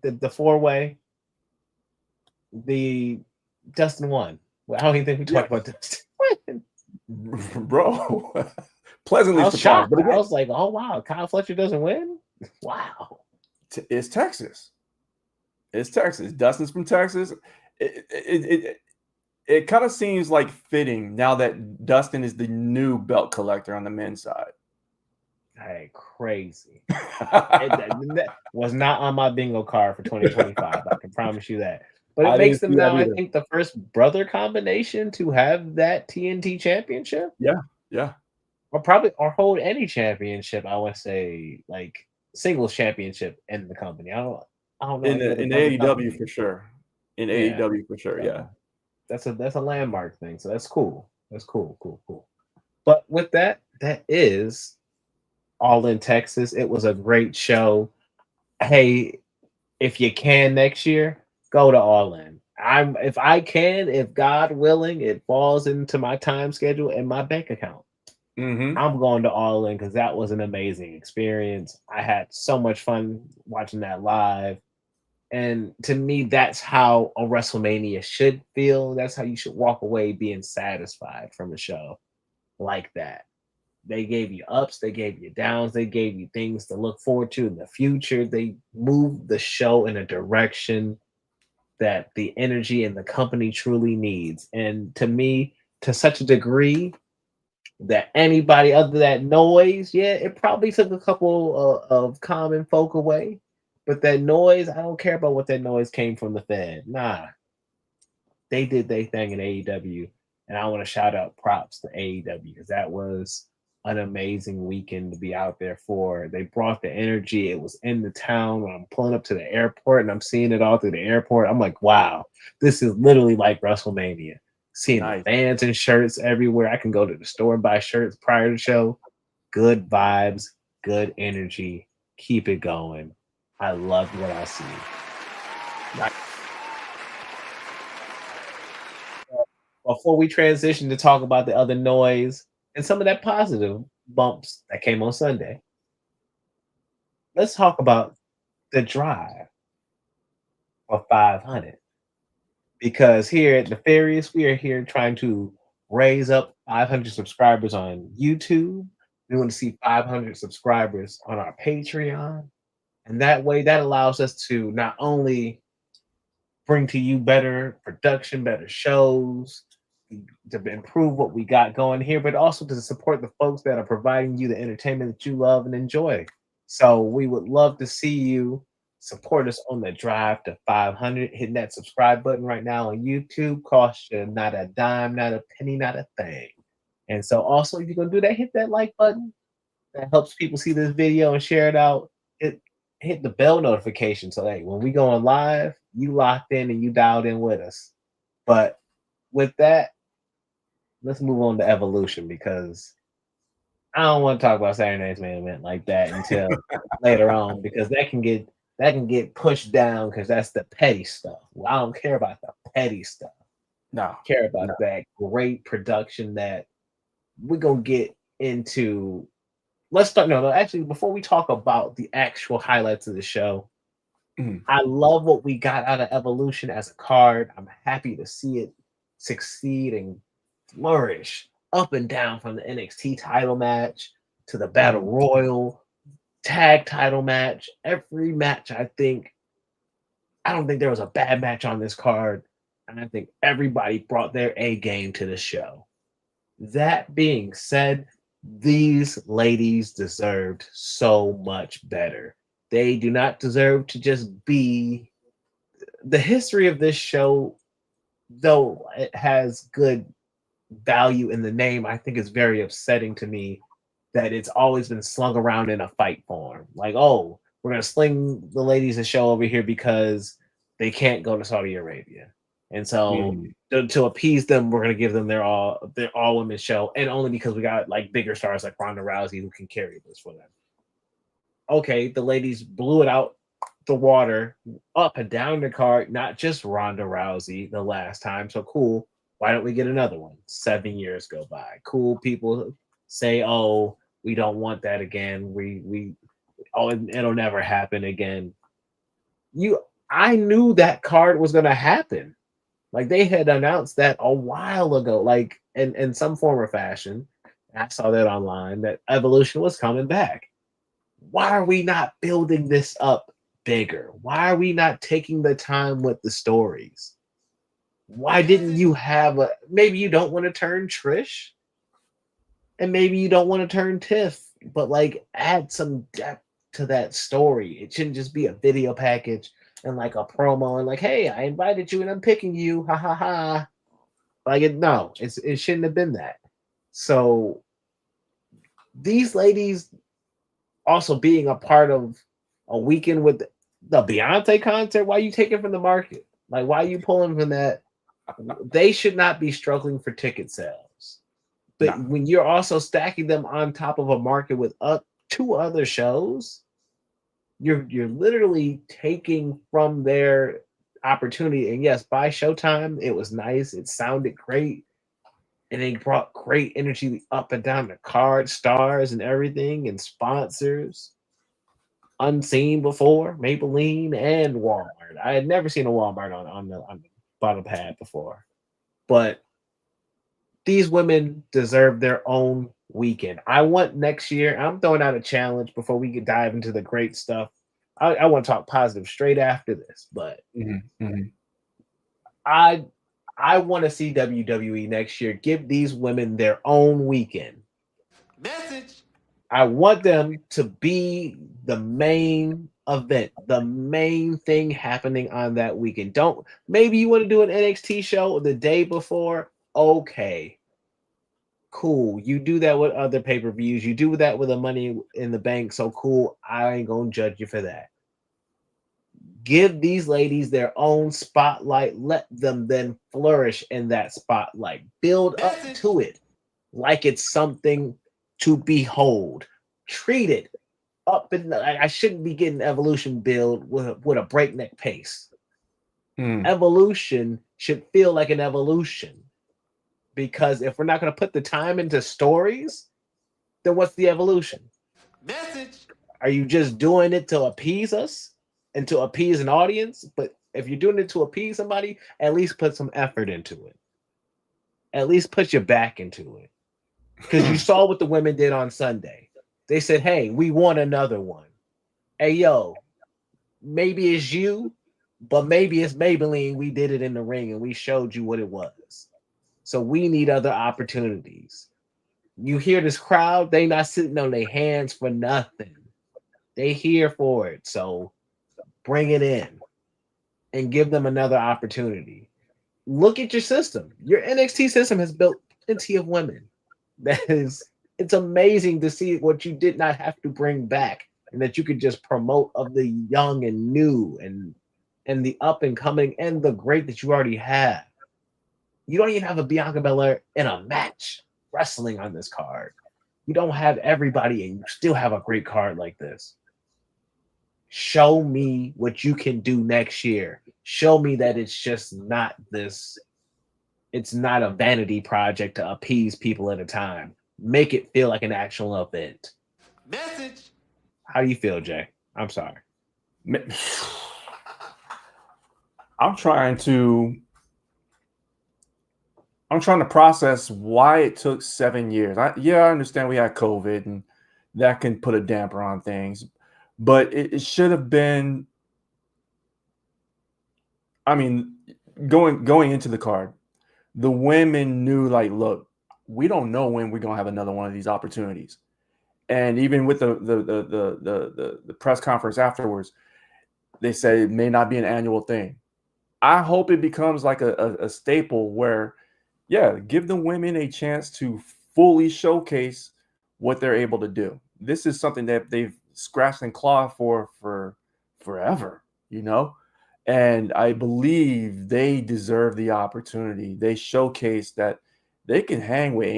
The 4-way, the Dustin won. I don't even think we talked about Dustin. Bro. Pleasantly I was surprised. shocked. But I was like, oh wow, Kyle Fletcher doesn't win? Wow. It's Texas. It's Texas. Dustin's from Texas. It kind of seems like fitting now that Dustin is the new belt collector on the men's side. Hey, crazy. That was not on my bingo card for 2025. I can promise you that. But it makes them now, I think, the first brother combination to have that TNT championship. Yeah. Or hold any championship. I would say like singles championship in the company. I don't know. In AEW for sure. In AEW for sure. Yeah. That's a landmark thing. So that's cool. That's cool. But with that is All In Texas. It was a great show. Hey, if you can next year, go to All In. If God willing, it falls into my time schedule and my bank account. I'm going to All In because that was an amazing experience. I had so much fun watching that live. And to me, that's how a WrestleMania should feel. That's how you should walk away being satisfied from a show like that. They gave you ups, they gave you downs, they gave you things to look forward to in the future. They moved the show in a direction that the energy and the company truly needs. And to me, to such a degree that anybody other than Noise, it probably took a couple of common folk away. But that Noise, I don't care about what that noise came from the Fed. Nah. They did their thing in AEW. And I want to shout out props to AEW because that was an amazing weekend to be out there for. They brought the energy. It was in the town. When I'm pulling up to the airport and I'm seeing it all through the airport, I'm like, wow, this is literally like WrestleMania. Seeing the fans and shirts everywhere. I can go to the store and buy shirts prior to the show. Good vibes, good energy. Keep it going. I love what I see. Before we transition to talk about the other noise and some of that positive bumps that came on Sunday, let's talk about the drive for 500. Because here at Nefarious, we are here trying to raise up 500 subscribers on YouTube. We want to see 500 subscribers on our Patreon. And that way, that allows us to not only bring to you better production, better shows, to improve what we got going here, but also to support the folks that are providing you the entertainment that you love and enjoy. So we would love to see you support us on the drive to 500. Hitting that subscribe button right now on YouTube costs you not a dime, not a penny, not a thing. And so also, if you're going to do that, hit that like button. That helps people see this video and share it out. Hit the bell notification so that when we go on live, you locked in and you dialed in with us. But with that, let's move on to Evolution because I don't want to talk about Saturday Night's Main Event like that until later on because that can get pushed down because that's the petty stuff. Well, I don't care about the petty stuff. I care about that great production that we're gonna get into. Let's start. No, actually, before we talk about the actual highlights of the show, I love what we got out of Evolution as a card. I'm happy to see it succeed and flourish up and down from the NXT title match to the Battle Royal tag title match. Every match, I don't think there was a bad match on this card. And I think everybody brought their A game to the show. That being said, these ladies deserved so much better. They do not deserve to just be the history of this show, though it has good value in the name, I think it's very upsetting to me that it's always been slung around in a fight form. Like, oh, we're gonna sling the ladies a show over here because they can't go to Saudi Arabia, and so to appease them, we're gonna give them their all women show, and only because we got like bigger stars like Ronda Rousey who can carry this for them. Okay, the ladies blew it out the water up and down the card, not just Ronda Rousey the last time. So cool. Why don't we get another one? 7 years go by. Cool. People say, oh, we don't want that again. It'll never happen again. I knew that card was gonna happen. Like they had announced that a while ago, like in some form or fashion. I saw that online that Evolution was coming back. Why are we not building this up bigger? Why are we not taking the time with the stories? Why didn't you have maybe you don't want to turn Trish and maybe you don't want to turn Tiff, but like add some depth to that story. It shouldn't just be a video package and like a promo and like, hey, I invited you and I'm picking you. Ha ha ha. Like it shouldn't have been that. So these ladies also being a part of a weekend with the Beyonce concert, why are you taking from the market? Like, why are you pulling from that? They should not be struggling for ticket sales. But when you're also stacking them on top of a market with 2 other shows, you're literally taking from their opportunity. And yes, by Showtime, it was nice. It sounded great. And they brought great energy up and down the card, stars and everything, and sponsors unseen before, Maybelline and Walmart. I had never seen a Walmart on the bottom pad before. But these women deserve their own weekend. I want next year, I'm throwing out a challenge before we can dive into the great stuff. I want to talk positive straight after this, but I want to see WWE next year give these women their own weekend. Message. I want them to be the main event, the main thing happening on that weekend. Maybe you want to do an NXT show the day before. Okay, cool. You do that with other pay-per-views. You do that with the Money in the Bank. So cool. I ain't gonna judge you for that. Give these ladies their own spotlight. Let them then flourish in that spotlight. Build up to it like it's something to behold. Treat it up in I shouldn't be getting Evolution build with a breakneck pace. Evolution should feel like an evolution. Because if we're not going to put the time into stories, then what's the evolution? Message. Are you just doing it to appease us and to appease an audience? But if you're doing it to appease somebody, at least put some effort into it. At least put your back into it. Because you saw what the women did on Sunday. They said, hey, we want another one. Hey, yo, maybe it's you, but maybe it's Maybelline. We did it in the ring and we showed you what it was. So we need other opportunities. You hear this crowd, they not sitting on their hands for nothing. They here for it. So bring it in and give them another opportunity. Look at your system. Your NXT system has built plenty of women. It's amazing to see what you did not have to bring back and that you could just promote of the young and new and the up and coming and the great that you already have. You don't even have a Bianca Belair in a match wrestling on this card. You don't have everybody and you still have a great card like this. Show me what you can do next year. Show me that it's just not this. It's not a vanity project to appease people at a time. Make it feel like an actual event. Message. How do you feel, Jay? I'm sorry. I'm trying to process why it took 7 years. I understand we had COVID and that can put a damper on things, but it should have been. I mean, going into the card, the women knew, like, look, we don't know when we're gonna have another one of these opportunities, and even with the press conference afterwards, they said it may not be an annual thing. I hope it becomes like a staple where, yeah, give the women a chance to fully showcase what they're able to do. This is something that they've scratched and clawed for forever, you know? And I believe they deserve the opportunity. They showcase that they can hang with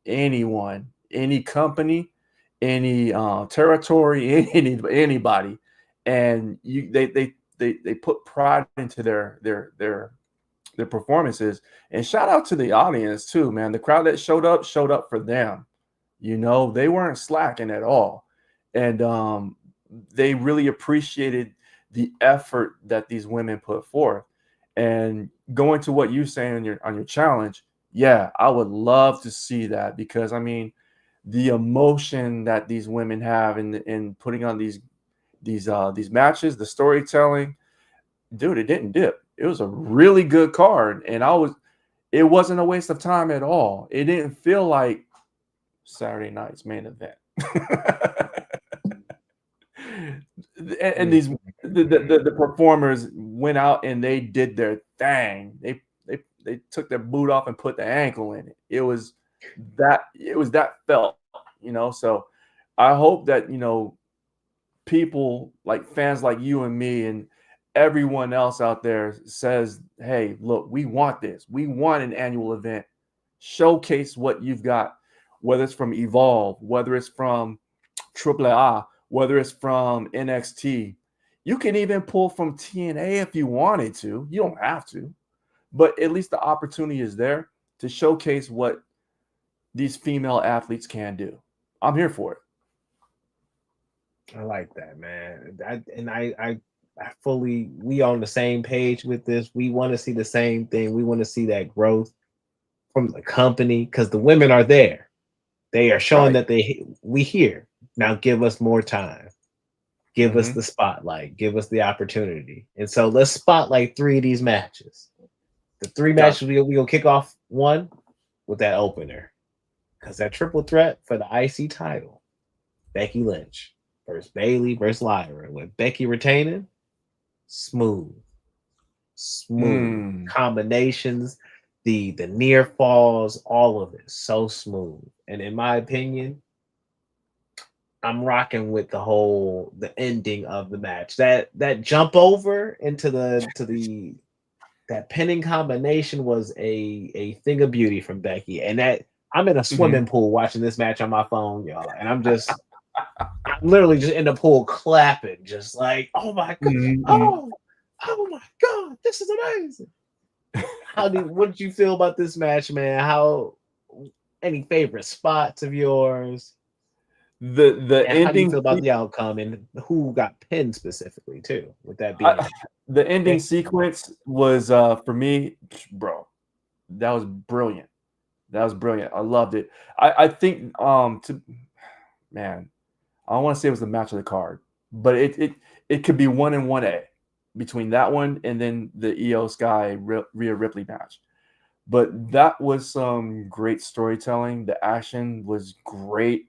anyone, any company, any territory, anybody, and they put pride into their performances. And shout out to the audience too, man. The crowd that showed up for them. You know, they weren't slacking at all, and they really appreciated the effort that these women put forth. And going to what you're saying on your challenge, yeah, I would love to see that, because I mean, the emotion that these women have in putting on these matches, the storytelling, dude, it didn't dip. It was a really good card, and it wasn't a waste of time at all. It didn't feel like Saturday night's main event. and these the performers went out and they did their thing. They took their boot off and put the ankle in it. It was that felt, you know. So I hope that, you know, people like fans like you and me and everyone else out there says, hey, look, we want this. We want an annual event. Showcase what you've got, whether it's from Evolve, whether it's from AAA, whether it's from NXT. You can even pull from TNA if you wanted to. You don't have to, but at least the opportunity is there to showcase what these female athletes can do. I'm here for it. I like that, man. I fully, we on the same page with this. We want to see the same thing. We want to see that growth from the company, because the women are there. They are showing that we here. Now give us more time. Give us the spotlight. Give us the opportunity. And so let's spotlight 3 of these matches. The 3 matches, we gonna kick off one with that opener, because that triple threat for the IC title, Becky Lynch versus Bayley versus Lyra, with Becky retaining. Smooth combinations, the near falls, all of it so smooth. And in my opinion, I'm rocking with the ending of the match. That jump over into that pinning combination was a thing of beauty from Becky. And that I'm in a swimming pool watching this match on my phone, y'all, and I'm literally just in the pool clapping, just like, oh my god, oh my god, this is amazing. What did you feel about this match, man? Any favorite spots of yours? The ending. How do you feel about the outcome, and who got pinned specifically too? With that being the ending sequence was for me, bro, that was brilliant. I loved it. I think man, I don't want to say it was the match of the card, but it could be 1 and 1A between that one and then the Io Sky Rhea Ripley match. But that was some great storytelling. The action was great.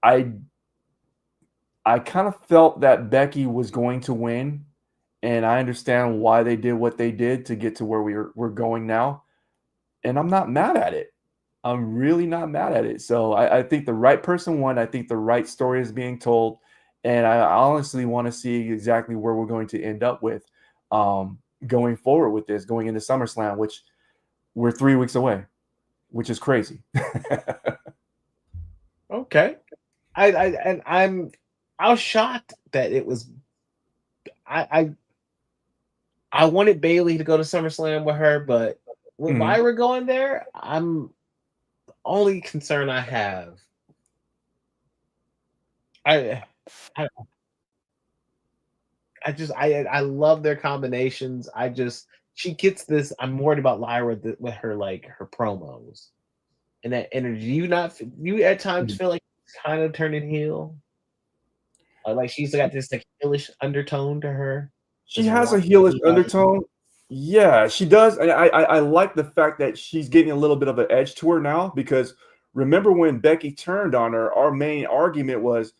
I kind of felt that Becky was going to win, and I understand why they did what they did to get to where we're going now. And I'm not mad at it. I'm really not mad at it. So I think the right person won. I think the right story is being told. And I honestly want to see exactly where we're going to end up with going forward with this, going into SummerSlam, which we're 3 weeks away, which is crazy. Okay. I was shocked that it was. I wanted Bayley to go to SummerSlam with her, but with Lyra going there, I'm the only concern I have. I love their combinations. She gets this. I'm worried about Lyra with her her promos and that energy. You at times feel like it's kind of turning heel. Like she's got this heelish undertone to her. She has a heelish undertone. Yeah, she does. And I like the fact that she's getting a little bit of an edge to her now, because remember when Becky turned on her, our main argument was,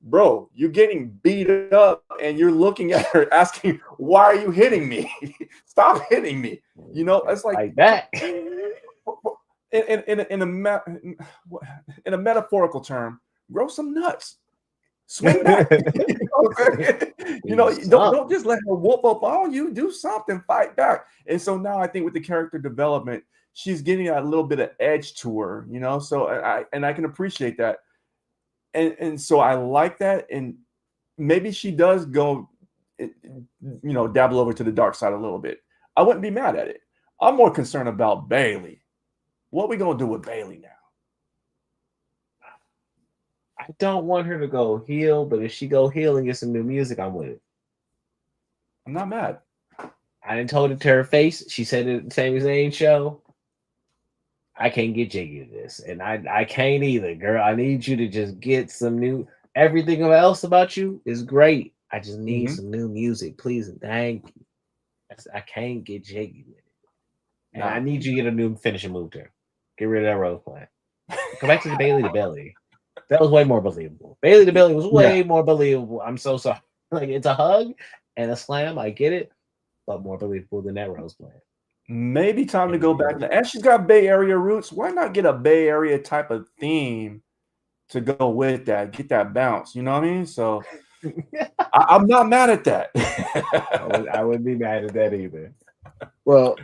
bro, you're getting beat up and you're looking at her asking, why are you hitting me? Stop hitting me. You know, it's like that. in a metaphorical term, grow some nuts. Swing back. Don't just let her whoop up on you. Do something, fight back. And so now I think with the character development, she's getting a little bit of edge to her, you know. So I can appreciate that. And so I like that. And maybe she does go, dabble over to the dark side a little bit. I wouldn't be mad at it. I'm more concerned about Bayley. What are we gonna do with Bayley now? I don't want her to go heel, but if she go heel and get some new music, I'm with it. I'm not mad. I didn't told it to her face. She said it at Sami Zayn show. I can't get jiggy to this, and I can't either, girl. I need you to just get some new. Everything else about you is great. I just need some new music, please and thank you. I can't get jiggy with it, and I need you to get a new finishing move there. Get rid of that rose plant. Go back to the Bayley to Belly. That was way more believable. Bayley to Belly was way more believable. I'm so sorry. Like, it's a hug and a slam. I get it, but more believable than that rose plant. Maybe time to go back. And she's got Bay Area roots. Why not get a Bay Area type of theme to go with that? Get that bounce. You know what I mean? So I'm not mad at that. I wouldn't be mad at that either. Well,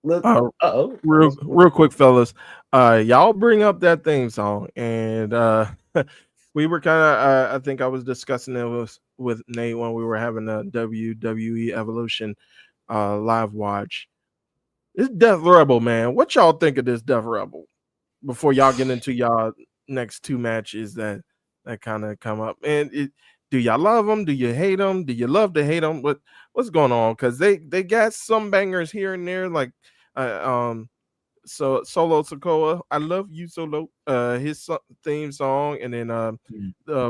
real quick, fellas. Y'all bring up that theme song, and we were kind of. I think I was discussing it with Nate when we were having a WWE Evolution live watch. This Death Rebel, man. What y'all think of this Death Rebel? Before y'all get into y'all next two matches that kind of come up, and do y'all love them? Do you hate them? Do you love to hate them? What's going on? Because they got some bangers here and there, like so Solo Sokoa, I love you, Solo. His theme song, and then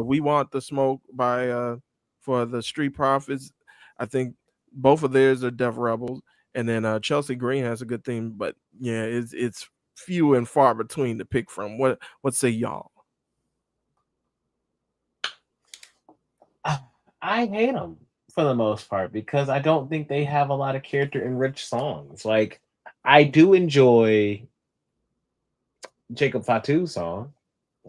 We Want the Smoke by for the Street Profits. I think both of theirs are Death Rebels. And then Chelsea Green has a good theme, but yeah, it's few and far between to pick from. What say y'all? I hate them for the most part because I don't think they have a lot of character-enriched songs. Like, I do enjoy Jacob Fatu's song.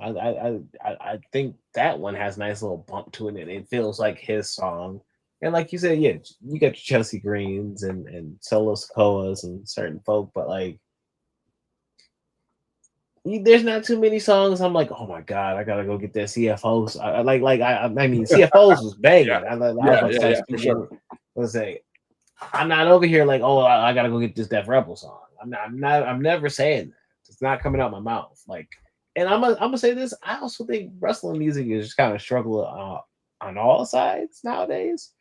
I think that one has a nice little bump to it, and it feels like his song. And like you said, yeah, you got your Chelsea Greens and Solo Sokoas and certain folk, but like, there's not too many songs. I'm like, oh my god, I gotta go get that CFOs. I mean, CFOs was banging. Let's say, I'm not over here like, oh, I gotta go get this Death Rebel song. I'm never saying that. It's not coming out my mouth. Like, and I'm gonna say this. I also think wrestling music is just kind of struggling on all sides nowadays.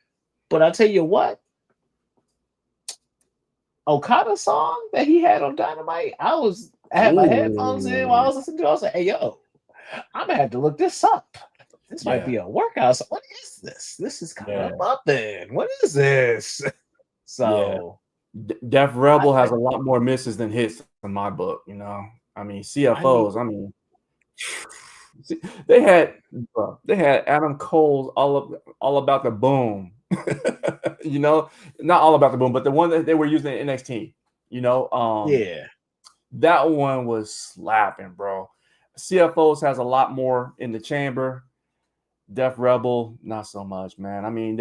But I'll tell you what, Okada's song that he had on Dynamite, I had my headphones in while I was listening to it. I was like, hey, yo, I'm going to have to look this up. This might be a workout. So what is this? This is kind of up then. What is this? So Death Rebel has a lot more misses than hits in my book, you know. I mean, CFOs, they had Adam Cole's all about the boom. You know, not all about the boom, but the one that they were using in NXT, you know. That one was slapping, bro. CFOs has a lot more in the chamber. Death Rebel, not so much, man. I mean,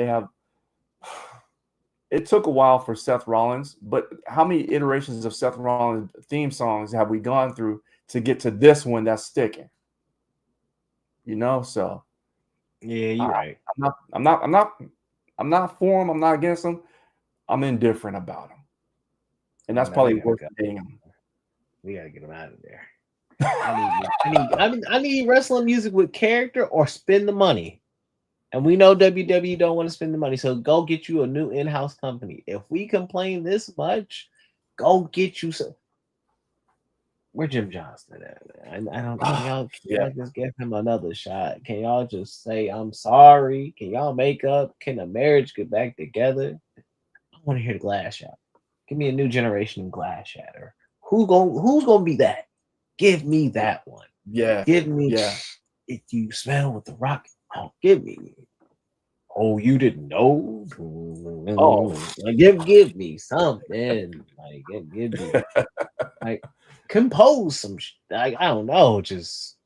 it took a while for Seth Rollins, but how many iterations of Seth Rollins theme songs have we gone through to get to this one that's sticking? You know, so yeah, you're right. I'm not for him. I'm not against him. I'm indifferent about him, and that's probably worth getting him. We gotta get him out of there. I need wrestling music with character or spend the money. And we know WWE don't want to spend the money, so go get you a new in-house company. If we complain this much, go get you some. Where Jim Johnston at? I don't know. Y'all just give him another shot. Can y'all just say I'm sorry? Can y'all make up? Can the marriage get back together? I want to hear the Glass Shot. Give me a new generation of Glass Shatter. Who's gonna be that? Give me that one. Yeah. Give me. Yeah. If you smell what the Rock Oh, give me. Oh, you didn't know? Oh. Like, give me something. Like, give me, like, compose some. Like, I don't know. Just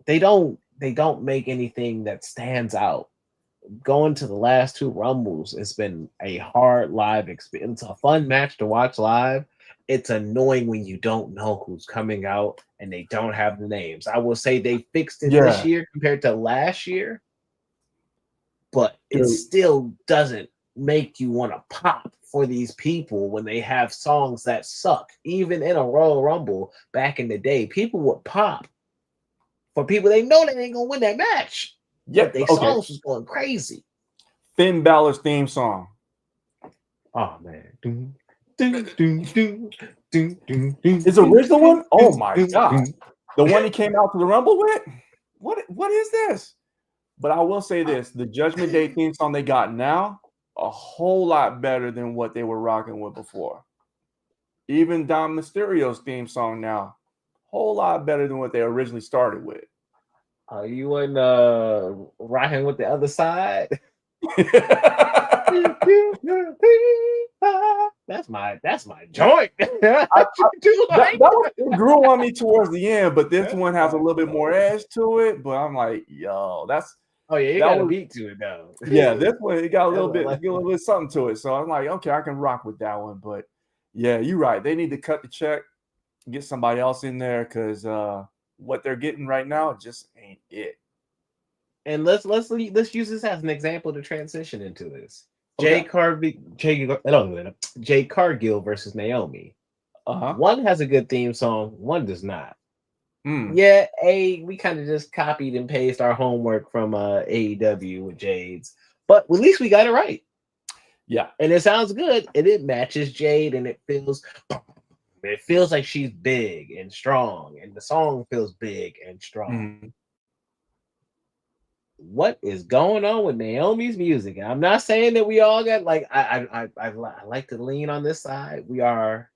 they don't make anything that stands out. Going to the last two Rumbles, it's been a hard live experience. It's a fun match to watch live. It's annoying when you don't know who's coming out and they don't have the names. I will say they fixed it this Yeah. year compared to last year, but it Dude. still doesn't make you want to pop for these people when they have songs that suck. Even in a Royal Rumble back in the day, people would pop for people they know they ain't gonna win that match. Yeah. But they Okay. songs was going crazy. Finn Balor's theme song. Oh man. His original one? Oh my god. The one he came out to the Rumble with? What is this? But I will say this, the Judgment Day theme song they got now, a whole lot better than what they were rocking with before. Even Dom Mysterio's theme song now, whole lot better than what they originally started with. Are you in rocking with the other side? That's my joint. That one, it grew on me towards the end, but this one has a little bit more edge to it. But I'm like, yo, that's oh yeah, you got a beat to it though. Yeah, this one it got a little bit something to it. So I'm like, okay, I can rock with that one. But yeah, you're right. They need to cut the check, get somebody else in there because what they're getting right now just ain't it. And let's use this as an example to transition into this. Okay. Jay Cargill versus Naomi. One has a good theme song, one does not. Yeah, we kind of just copied and pasted our homework from AEW with Jade's, but at least we got it right. Yeah, and it sounds good, and it matches Jade, and it feels like she's big and strong, and the song feels big and strong. What is going on with Naomi's music? And I'm not saying that we all got like I like to lean on this side. We are,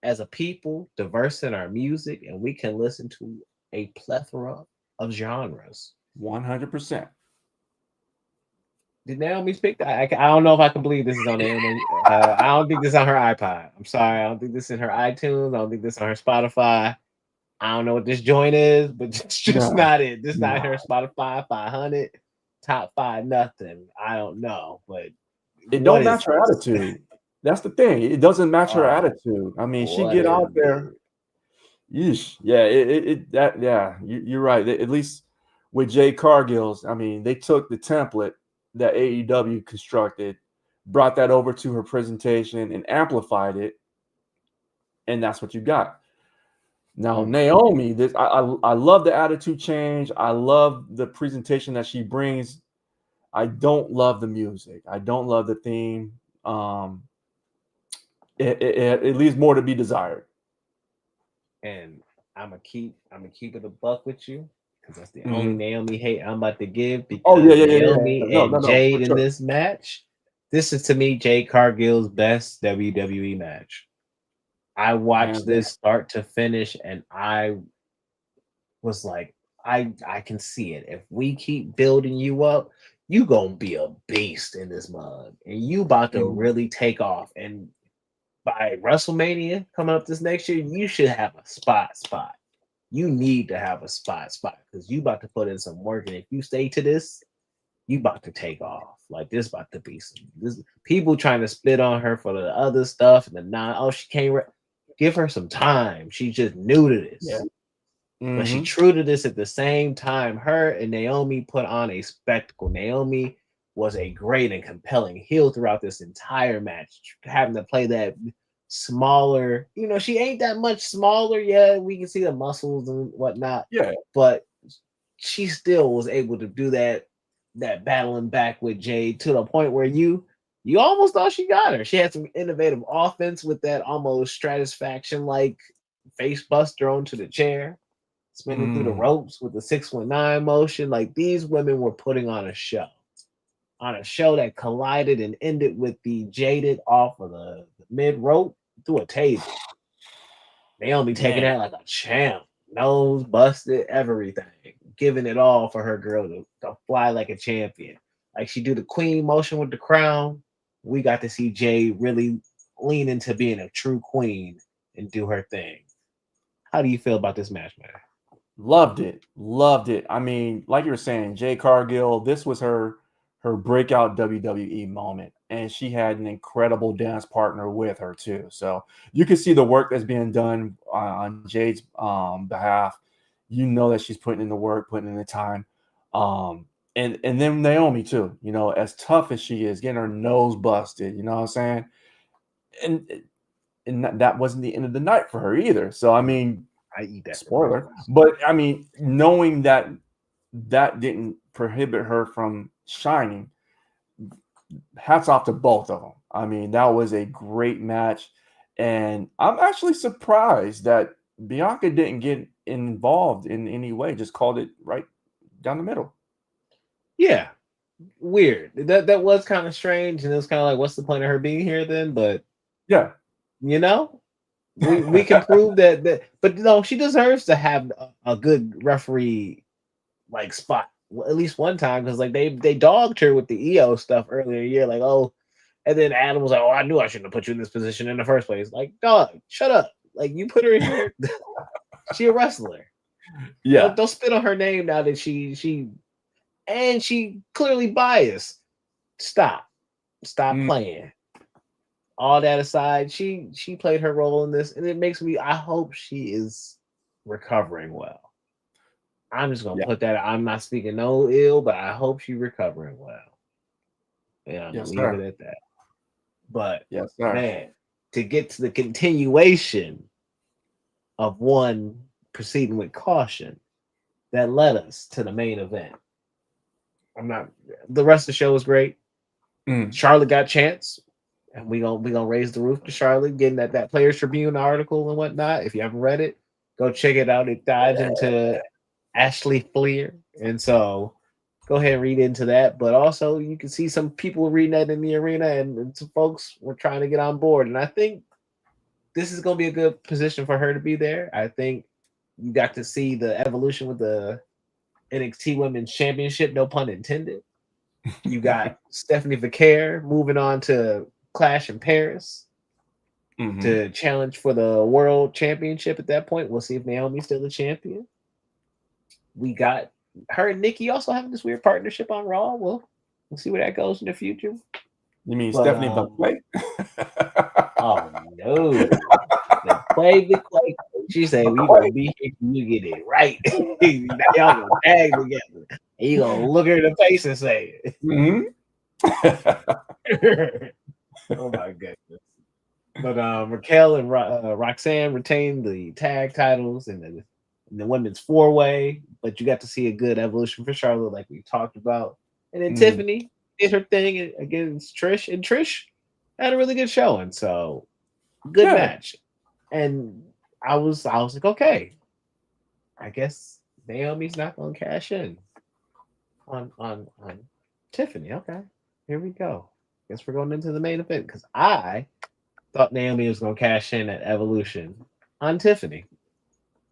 as a people, diverse in our music, and we can listen to a plethora of genres. 100%. Did Naomi speak? I don't know if I can believe this is on Naomi. I don't think this is on her iPod. I'm sorry. I don't think this is in her iTunes. I don't think this is on her Spotify. I don't know what this joint is, but it's just not it. This is not her Spotify 500, top 5, nothing. I don't know, but it don't match her attitude. That's the thing. It doesn't match her attitude. I mean, she get out there. Yeesh. Yeah, you're right. At least with Jay Cargill's, I mean, they took the template that AEW constructed, brought that over to her presentation and amplified it, and that's what you got. Now, Naomi, I love the attitude change. I love the presentation that she brings. I don't love the music. I don't love the theme. It leaves more to be desired. And I'm gonna keep it a buck with you, because that's the only Naomi hate I'm about to give. Because Naomi and Jade in this match, this is to me Jade Cargill's best WWE match. I watched this start to finish, and I was like, I can see it. If we keep building you up, you gonna be a beast in this mug, and you about to really take off. And by WrestleMania coming up this next year, you should have a spot. You need to have a spot because you about to put in some work, and if you stay to this, you about to take off. Like, this about to be this people trying to split on her for the other stuff and she can't. Give her some time. She's just new to this. But she's true to this at the same time. Her and Naomi put on a spectacle. Naomi was a great and compelling heel throughout this entire match. Having to play that smaller, she ain't that much smaller. Yeah, we can see the muscles and whatnot. Yeah. But she still was able to do that battling back with Jade to the point where you almost thought she got her. She had some innovative offense with that almost Stratisfaction like face buster onto the chair, spinning through the ropes with the 619 motion. Like, these women were putting on a show that collided and ended with the Jaded off of the mid rope through a table. Naomi taking that like a champ, nose busted, everything. giving it all for her girl to fly like a champion. Like she do the queen motion with the crown. We got to see Jey really lean into being a true queen and do her thing. How do you feel about this match, man? Loved it. Loved it. I mean, like you were saying, Jade Cargill, this was her breakout WWE moment. And she had an incredible dance partner with her too. So you can see the work that's being done on Jade's behalf. You know that she's putting in the work, putting in the time. And then Naomi too, you know, as tough as she is, getting her nose busted, you know what I'm saying? And that wasn't the end of the night for her either. So I mean, I eat that spoiler, but I mean, knowing that didn't prohibit her from shining, hats off to both of them. I mean, that was a great match, and I'm actually surprised that Bianca didn't get involved in any way. Just called it right down the middle. Yeah, weird. That was kind of strange, and it was kind of like, what's the point of her being here then? But yeah, you know, we can prove that. But no, she deserves to have a good referee like spot at least one time, because like they dogged her with the EO stuff earlier in the year, like, oh, and then Adam was like, oh, I knew I shouldn't have put you in this position in the first place. Like, dog, shut up. Like, you put her in here. She a wrestler. yeah. Don't spit on her name now that she clearly biased. Stop playing. All that aside, she played her role in this, and it makes me. I hope she is recovering well. I'm just gonna put that. I'm not speaking no ill, but I hope she's recovering well. Yeah, I'm Yes, leave sir. it at that. But Yes, sir. man, to get to the continuation of one proceeding with caution, that led us to the main event. The rest of the show was great. Charlotte got a chance, and we gonna raise the roof to Charlotte, getting that Players Tribune article and whatnot. If you haven't read it, go check it out. It dives into Ashley Fleer, and so go ahead and read into that. But also, you can see some people reading that in the arena, and some folks were trying to get on board. And I think this is going to be a good position for her to be there. I think you got to see the evolution with the NXT Women's Championship, no pun intended. You got Stephanie Vicaire moving on to Clash in Paris to challenge for the World Championship at that point. We'll see if Naomi's still the champion. We got her and Nikki also having this weird partnership on Raw. We'll see where that goes in the future. You mean Stephanie McQuay? Oh no. The Clay. She said, we gonna be here till you get it right. Y'all gonna tag together. And you gonna look her in the face and say it. Oh my goodness. But Raquel and Roxanne retained the tag titles and the women's four-way, but you got to see a good evolution for Charlotte, like we talked about. And then Tiffany did her thing against Trish, and Trish had a really good showing. So good match. And I was like, okay, I guess Naomi's not gonna cash in on Tiffany. Okay, here we go. Guess we're going into the main event, because I thought Naomi was gonna cash in at Evolution on Tiffany.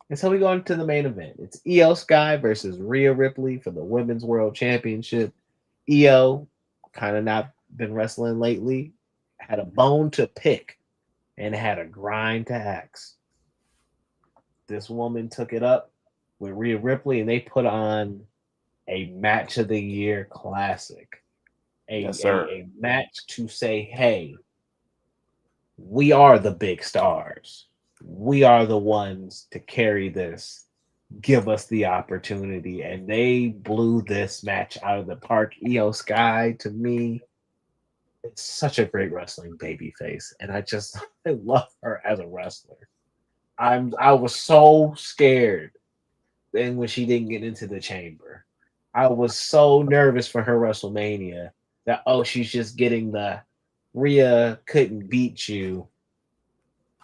And so we go into the main event. It's Io Sky versus Rhea Ripley for the Women's World Championship. Io, kind of not been wrestling lately, had a bone to pick and had a grind to axe. This woman took it up with Rhea Ripley, and they put on a match of the year classic. A match to say, hey, we are the big stars. We are the ones to carry this. Give us the opportunity. And they blew this match out of the park. Io Sky, to me, it's such a great wrestling babyface. And I love her as a wrestler. I was so scared then when she didn't get into the chamber. I was so nervous for her WrestleMania that, she's just getting the Rhea couldn't beat you.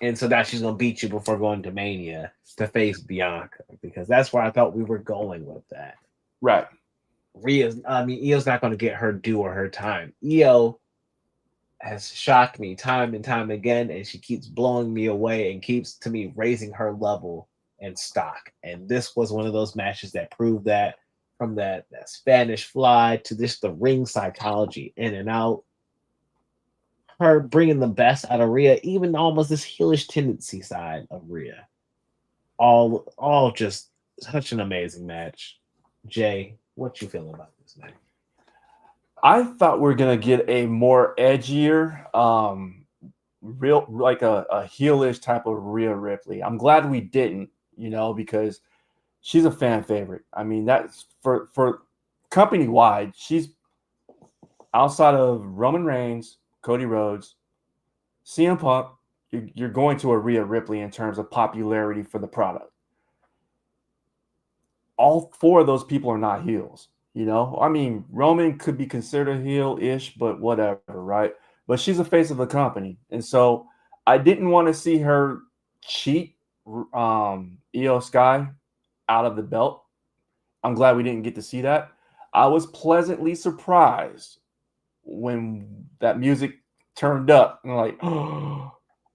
And so now she's going to beat you before going to Mania to face Bianca, because that's where I thought we were going with that. Right. Io's not going to get her due or her time. Io has shocked me time and time again, and she keeps blowing me away and keeps, to me, raising her level and stock. And this was one of those matches that proved that, from that Spanish fly to this, the ring psychology in and out, her bringing the best out of Rhea, even almost this heelish tendency side of Rhea. All just such an amazing match. Jay, what you feeling about this match? I thought we are gonna get a more edgier, real like a heelish type of Rhea Ripley. I'm glad we didn't, because she's a fan favorite. I mean, that's for company wide. She's outside of Roman Reigns, Cody Rhodes, CM Punk. You're going to a Rhea Ripley in terms of popularity for the product. All four of those people are not heels. I mean, Roman could be considered heel-ish, but whatever, right? But she's a face of the company. And so I didn't want to see her cheat Io Sky out of the belt. I'm glad we didn't get to see that. I was pleasantly surprised when that music turned up. And I'm like, oh,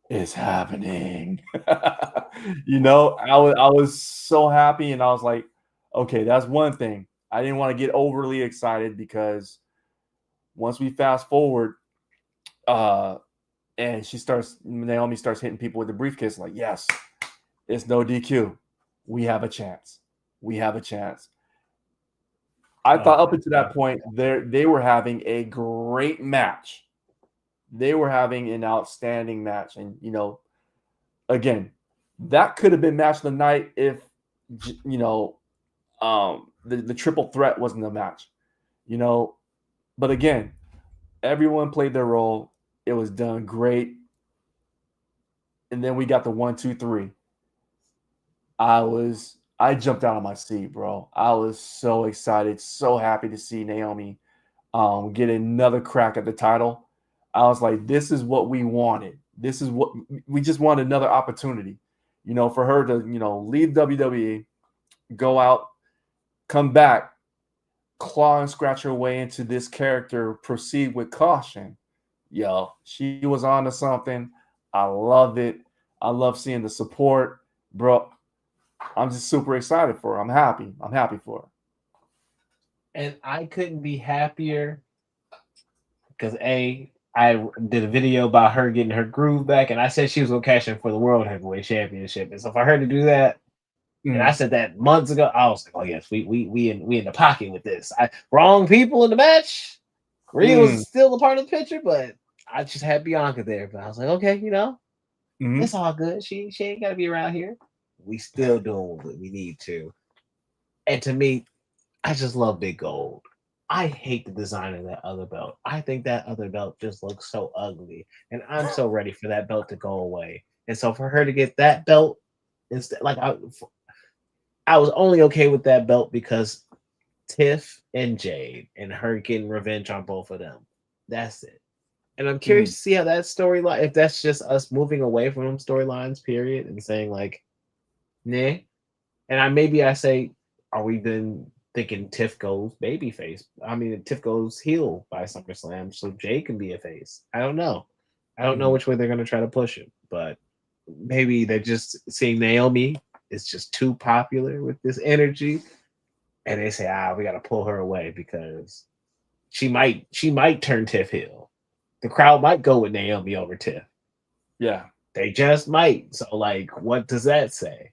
it's happening. I was so happy, and I was like, okay, that's one thing. I didn't want to get overly excited because once we fast forward, and Naomi starts hitting people with the briefcase, like, yes, it's no DQ. We have a chance. I thought up until that point, they were having a great match. They were having an outstanding match. And, again, that could have been match of the night if, the triple threat wasn't a match, But again, everyone played their role. It was done great. And then we got the 1, 2, 3. I jumped out of my seat, bro. I was so excited, so happy to see Naomi get another crack at the title. I was like, this is what we wanted. This is what we just wanted, another opportunity, for her to, leave WWE, go out, come back, claw and scratch her way into this character, proceed with caution. Yo, she was on to something. I love it. I love seeing the support, bro. I'm just super excited for her. I'm happy for her. And I couldn't be happier because I did a video about her getting her groove back, and I said she was going to cash in for the World Heavyweight Championship. And so for her to do that, and I said that months ago, I was like, oh yes, we in the pocket with this. Wrong people in the match. Rhea was still a part of the picture, but I just had Bianca there. But I was like, okay, it's all good. She ain't got to be around here. We still doing what we need to. And to me, I just love Big Gold. I hate the design of that other belt. I think that other belt just looks so ugly. And I'm so ready for that belt to go away. And so for her to get that belt, instead, like I was only okay with that belt because Tiff and Jade and her getting revenge on both of them. That's it. And I'm curious to see how that storyline, if that's just us moving away from them storylines, period, and saying like, nah. And I say, are we then thinking Tiff goes babyface? I mean, Tiff goes heel by SummerSlam, so Jay can be a face. I don't know. I don't know which way they're going to try to push it, but maybe they're just seeing Naomi is just too popular with this energy, and they say, we got to pull her away because she might turn Tiff heel. The crowd might go with Naomi over Tiff. Yeah. They just might. So, like, what does that say?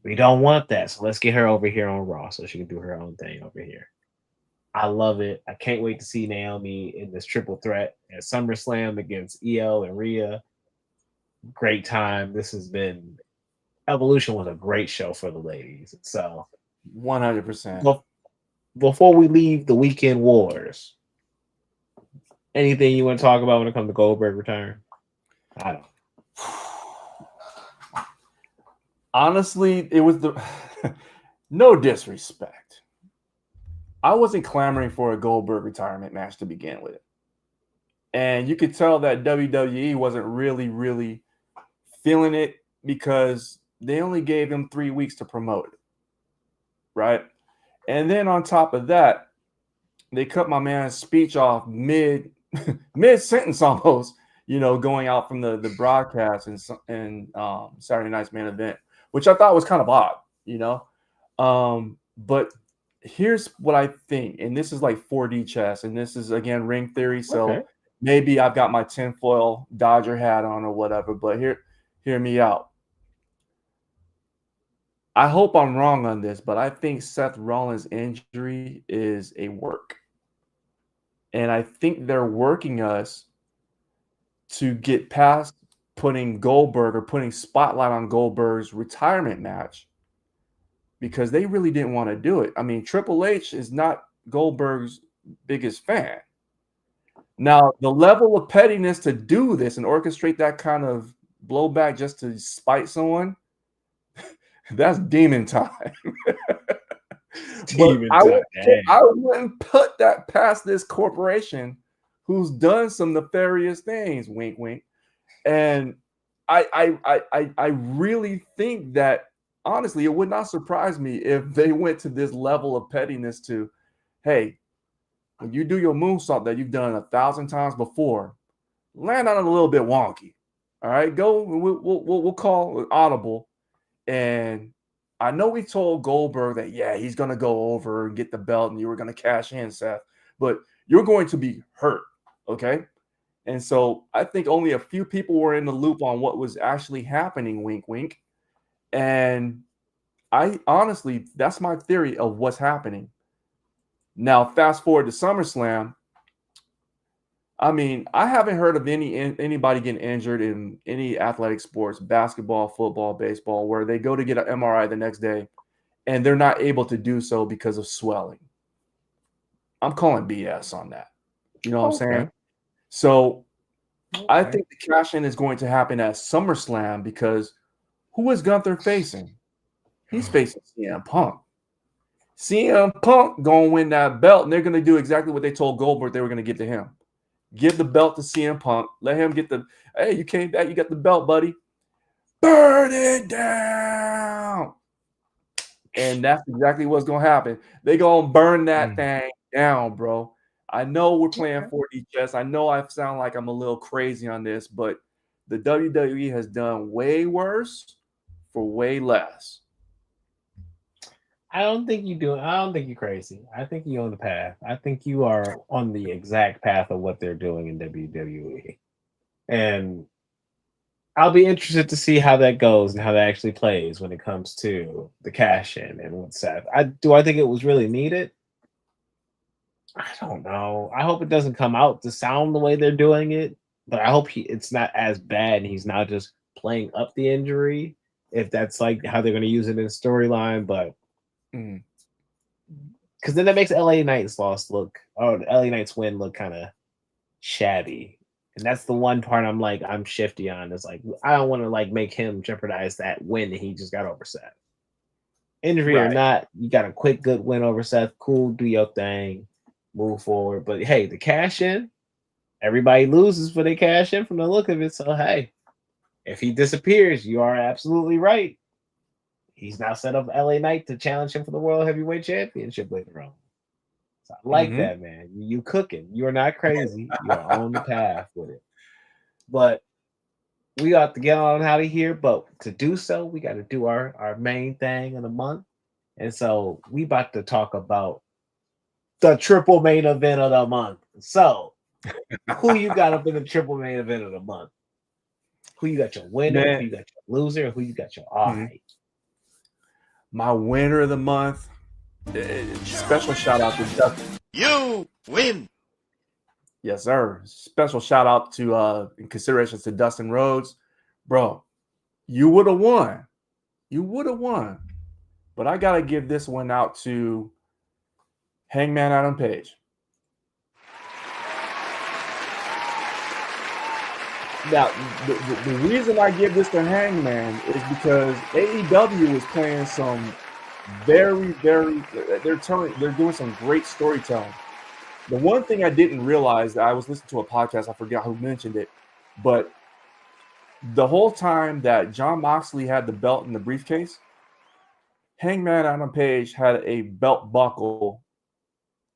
We don't want that. So let's get her over here on Raw so she can do her own thing over here. I love it. I can't wait to see Naomi in this triple threat at SummerSlam against Io and Rhea. Great time. This has been Evolution was a great show for the ladies. So 100%. Before we leave the weekend wars, anything you want to talk about when it comes to Goldberg return? I don't. Honestly, it was no disrespect. I wasn't clamoring for a Goldberg retirement match to begin with. And you could tell that WWE wasn't really, really feeling it because they only gave him 3 weeks to promote it. Right? And then on top of that, they cut my man's speech off mid sentence almost, going out from the broadcast and Saturday Night's Main Event, which I thought was kind of odd, But here's what I think, and this is like 4D chess, and this is again ring theory. So maybe I've got my tinfoil Dodger hat on or whatever, but hear me out. I hope I'm wrong on this, but I think Seth Rollins' injury is a work. And I think they're working us to get past putting Goldberg or putting spotlight on Goldberg's retirement match because they really didn't want to do it. I mean, Triple H is not Goldberg's biggest fan. Now, the level of pettiness to do this and orchestrate that kind of blowback just to spite someone, that's demon time. I wouldn't put that past this corporation who's done some nefarious things, wink, wink. And I really think that, honestly, it would not surprise me if they went to this level of pettiness to, hey, when you do your moonsault that you've done 1,000 times before, land on it a little bit wonky. All right, go. We'll call it audible. And I know we told Goldberg that, yeah, he's going to go over and get the belt and you were going to cash in, Seth, but you're going to be hurt, okay? And so I think only a few people were in the loop on what was actually happening, wink, wink. And I honestly, that's my theory of what's happening. Now, fast forward to SummerSlam. I mean, I haven't heard of anybody getting injured in any athletic sports, basketball, football, baseball, where they go to get an MRI the next day and they're not able to do so because of swelling. I'm calling BS on that. You know what I'm saying? So I think the cash-in is going to happen at SummerSlam because who is Gunther facing? He's facing CM Punk. CM Punk going to win that belt, and they're going to do exactly what they told Goldberg they were going to give to him. Give the belt to CM Punk. Let him get hey, you came back. You got the belt, buddy. Burn it down. And that's exactly what's going to happen. They're going to burn that thing down, bro. I know we're playing 4D chess. I know I sound like I'm a little crazy on this, but the WWE has done way worse for way less. I don't think you do. I don't think you're crazy. I think you're on the path. I think you are on the exact path of what they're doing in WWE. And I'll be interested to see how that goes and how that actually plays when it comes to the cash in and what's Seth. I think it was really needed. I don't know. I hope it doesn't come out to sound the way they're doing it, but I hope it's not as bad and he's not just playing up the injury, if that's like how they're going to use it in storyline. But because then that makes LA Knight's LA Knight's win look kind of shabby. And that's the one part I'm shifty on. Is like, I don't want to like make him jeopardize that win that he just got over Seth. Injury or not, you got a quick good win over Seth. Cool, do your thing. Move forward. But hey, the cash in, everybody loses for they cash in from the look of it. So hey, if he disappears, you are absolutely right. He's now set up LA Knight to challenge him for the World Heavyweight Championship later on. So I like that, man. You cooking. You are not crazy. You are on the path with it. But we got to get on out of here. But to do so, we got to do our main thing of the month. And so we about to talk about the triple main event of the month. So, who you got up in the triple main event of the month? Who you got your winner? Who you got your loser? Who you got your eye? My winner of the month. Special shout out to Dustin. You win. Yes, sir. Special shout out to in considerations to Dustin Rhodes. Bro, you would have won. You would have won. But I gotta give this one out to Hangman Adam Page. Now, the reason I give this to Hangman is because AEW is playing some they're doing some great storytelling. The one thing I didn't realize, I was listening to a podcast, I forgot who mentioned it, but the whole time that Jon Moxley had the belt in the briefcase, Hangman Adam Page had a belt buckle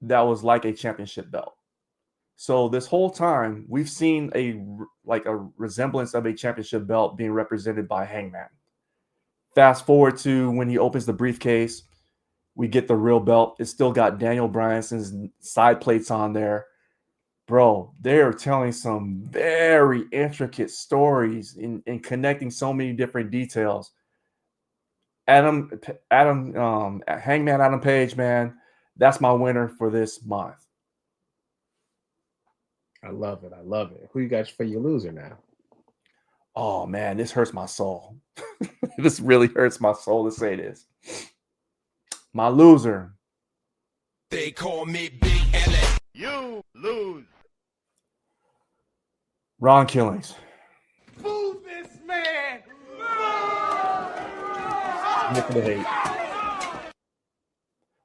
that was like a championship belt. So this whole time, we've seen a resemblance of a championship belt being represented by Hangman. Fast forward to when he opens the briefcase, we get the real belt. It's still got Daniel Bryanson's side plates on there. Bro, they are telling some very intricate stories in connecting so many different details. Hangman Adam Page, man, that's my winner for this month. I love it. I love it. Who you got for your loser now? Oh man, this hurts my soul. This really hurts my soul to say this. My loser. They call me Big LA. You lose. Ron Killings. Boo this man.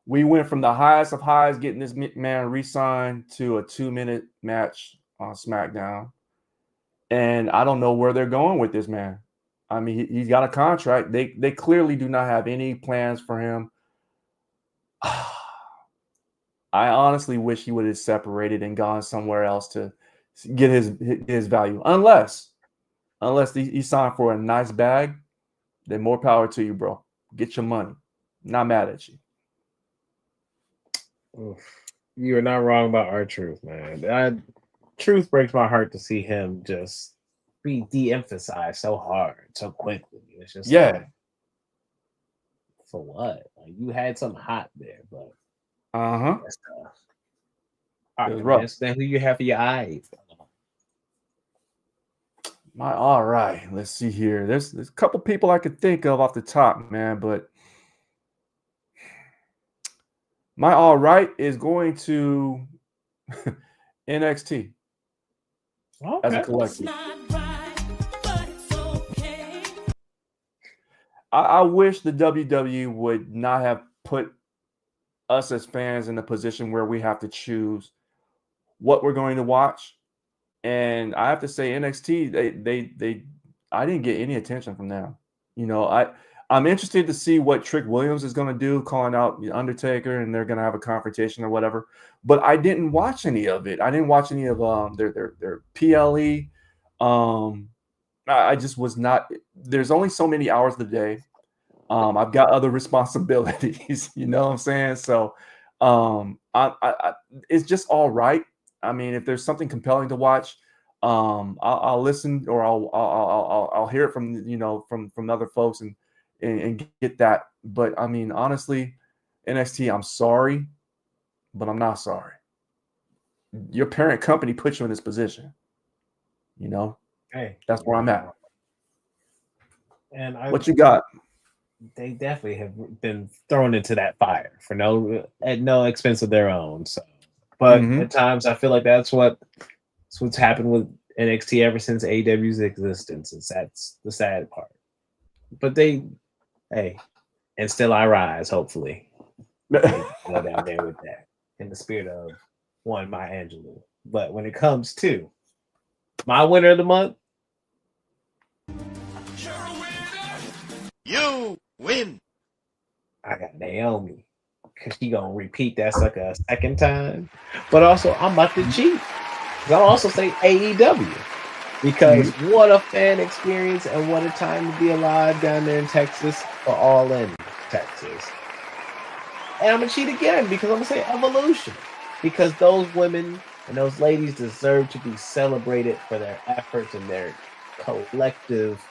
We went from the highest of highs getting this man re-signed to a 2-minute match on SmackDown. And I don't know where they're going with this man. I mean, he's got a contract. They clearly do not have any plans for him. I honestly wish he would have separated and gone somewhere else to get his value. Unless he signed for a nice bag, then more power to you, bro. Get your money. Not mad at you. Oof. You are not wrong about R-Truth, man. Truth breaks my heart to see him just be de-emphasized so hard, so quickly. It's just like, for what? Like, you had something hot there, but that's tough. All right, man, so then who you have for your eyes? All right, let's see here. There's a couple people I could think of off the top, man, but my all right is going to NXT as a collective. I wish the WWE would not have put us as fans in a position where we have to choose what we're going to watch. And I have to say, NXT, I didn't get any attention from them. You know, I'm interested to see what Trick Williams is going to do, calling out the Undertaker, and they're going to have a confrontation or whatever. But I didn't watch any of it. I didn't watch any of their PLE. I just was not. There's only so many hours of the day. I've got other responsibilities. You know what I'm saying? So it's just all right. I mean, if there's something compelling to watch, I'll listen, or I'll hear it from from other folks and get that. But I mean, honestly, NXT, I'm sorry, but I'm not sorry. Your parent company put you in this position. You know, hey, that's where I'm at. And what you got? They definitely have been thrown into that fire at no expense of their own. So, but at times I feel like that's what's happened with NXT ever since AEW's existence. That's the sad part. But and still I rise. Hopefully, go down there with that in the spirit of one Maya Angelou. But when it comes to my winner of the month, You win. I got Naomi, because she gonna repeat that sucker a second time. But also, I'm about to cheat. I'll also say AEW, because what a fan experience and what a time to be alive down there in Texas for All In Texas. And I'm gonna cheat again because I'm gonna say Evolution, because those women and those ladies deserve to be celebrated for their efforts and their collective.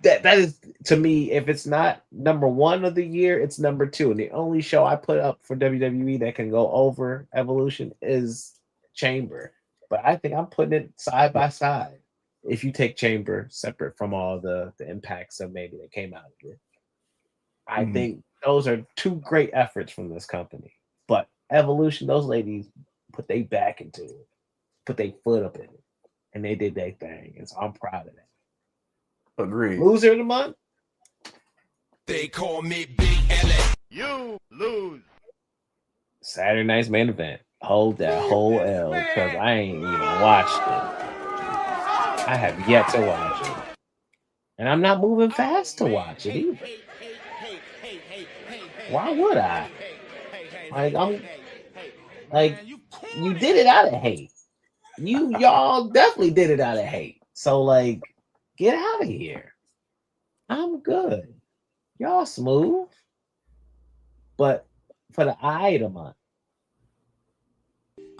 That is, to me, if it's not number one of the year, it's number two. And the only show I put up for WWE that can go over Evolution is Chamber. But I think I'm putting it side by side. If you take Chamber separate from all the impacts that maybe that came out of it, I think those are two great efforts from this company. But Evolution, those ladies put their back into it, put their foot up in it, and they did their thing. And so I'm proud of that. Agreed. Loser of the month? They call me Big LA. You lose. Saturday night's main event. Hold that whole L, because I ain't even watched it. I have yet to watch it. And I'm not moving fast to watch it either. Why would I? You did it out of hate. Y'all definitely did it out of hate. So, get out of here. I'm good. Y'all smooth. But for the eye of the month,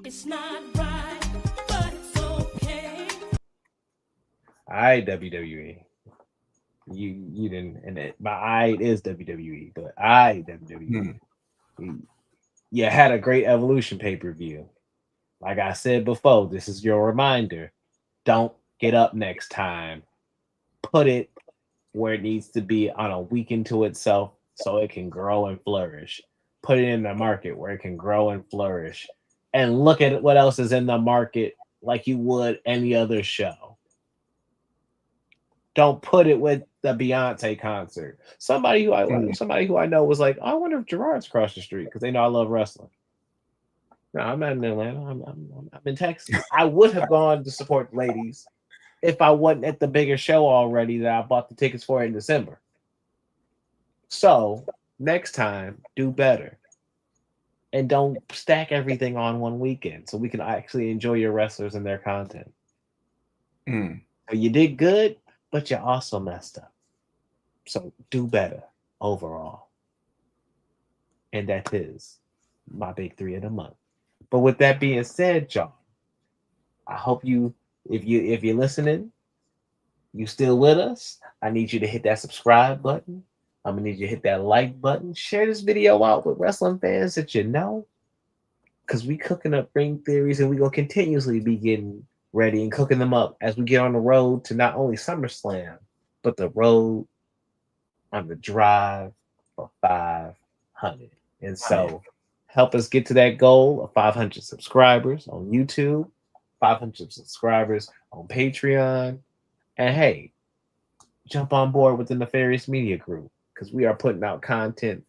It's not right, but it's okay. all right, WWE. You didn't, and my eye is WWE, but WWE. You had a great Evolution pay-per-view. Like I said before, this is your reminder. Don't get up next time. Put it where it needs to be on a week into itself so it can grow and flourish. Put it in the market where it can grow and flourish. And look at what else is in the market like you would any other show. Don't put it with the Beyonce concert. Somebody who I know was like, oh, I wonder if Gerard's across the street because they know I love wrestling. No, I'm not in Atlanta. I'm in Texas. I would have gone to support the ladies if I wasn't at the bigger show already that I bought the tickets for in December. So next time, do better. And don't stack everything on one weekend so we can actually enjoy your wrestlers and their content. So you did good, but you also messed up. So do better overall. And that is my big 3 of the month. But with that being said, y'all, I hope if you're listening, you still with us. I need you to hit that subscribe button. I'm gonna need you to hit that like button. Share this video out with wrestling fans that you know, because we cooking up ring theories, and we gonna continuously be getting ready and cooking them up as we get on the road to not only SummerSlam, but the road on the drive for 500. And so help us get to that goal of 500 subscribers on YouTube, 500 subscribers on Patreon. And hey, jump on board with the Nefarious Media Group because we are putting out content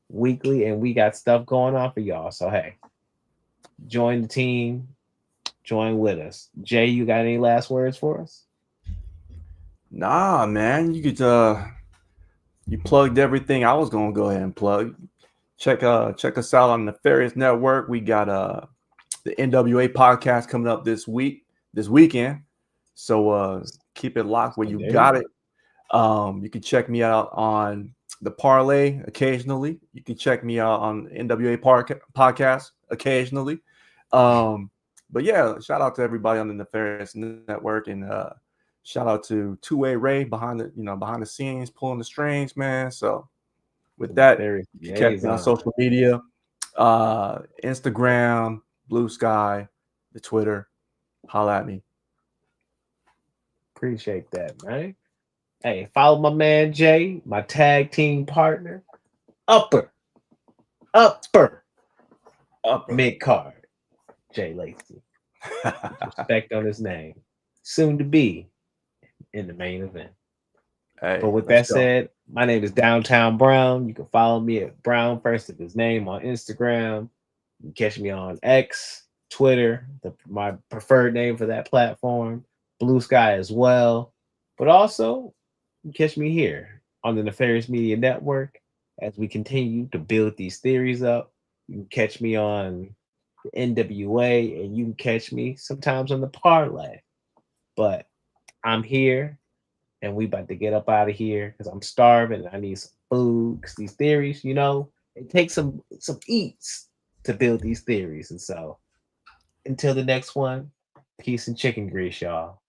weekly and we got stuff going on for y'all. So hey, join the team, join with us. Jay, you got any last words for us? Nah, man, you could you plugged everything I was gonna go ahead and plug. Check us out on the Nefarious Network. We got the NWA podcast coming up this weekend. So keep it locked where you got it. You can check me out on the Parlay occasionally. You can check me out on NWA podcast occasionally. But yeah, shout out to everybody on the Nefarious Network, and shout out to Two-Way Ray behind the scenes, pulling the strings, man. So with that, you can catch me on social media, Instagram, Blue Sky, the Twitter. Holla at me. Appreciate that, man. Hey, follow my man Jay, my tag team partner, upper Midcard, Jey Lacey. Respect on his name. Soon to be in the main event. Hey, but with that said, my name is Downtown Brown. You can follow me at Brown First of his name on Instagram. You can catch me on X, Twitter, my preferred name for that platform, Blue Sky as well. But also, you can catch me here on the Nefarious Media Network as we continue to build these theories up. You can catch me on the NWA, and you can catch me sometimes on the Parlay. But I'm here, and we about to get up out of here because I'm starving and I need some food. Because these theories, it takes some eats to build these theories. And so, until the next one, peace and chicken grease, y'all.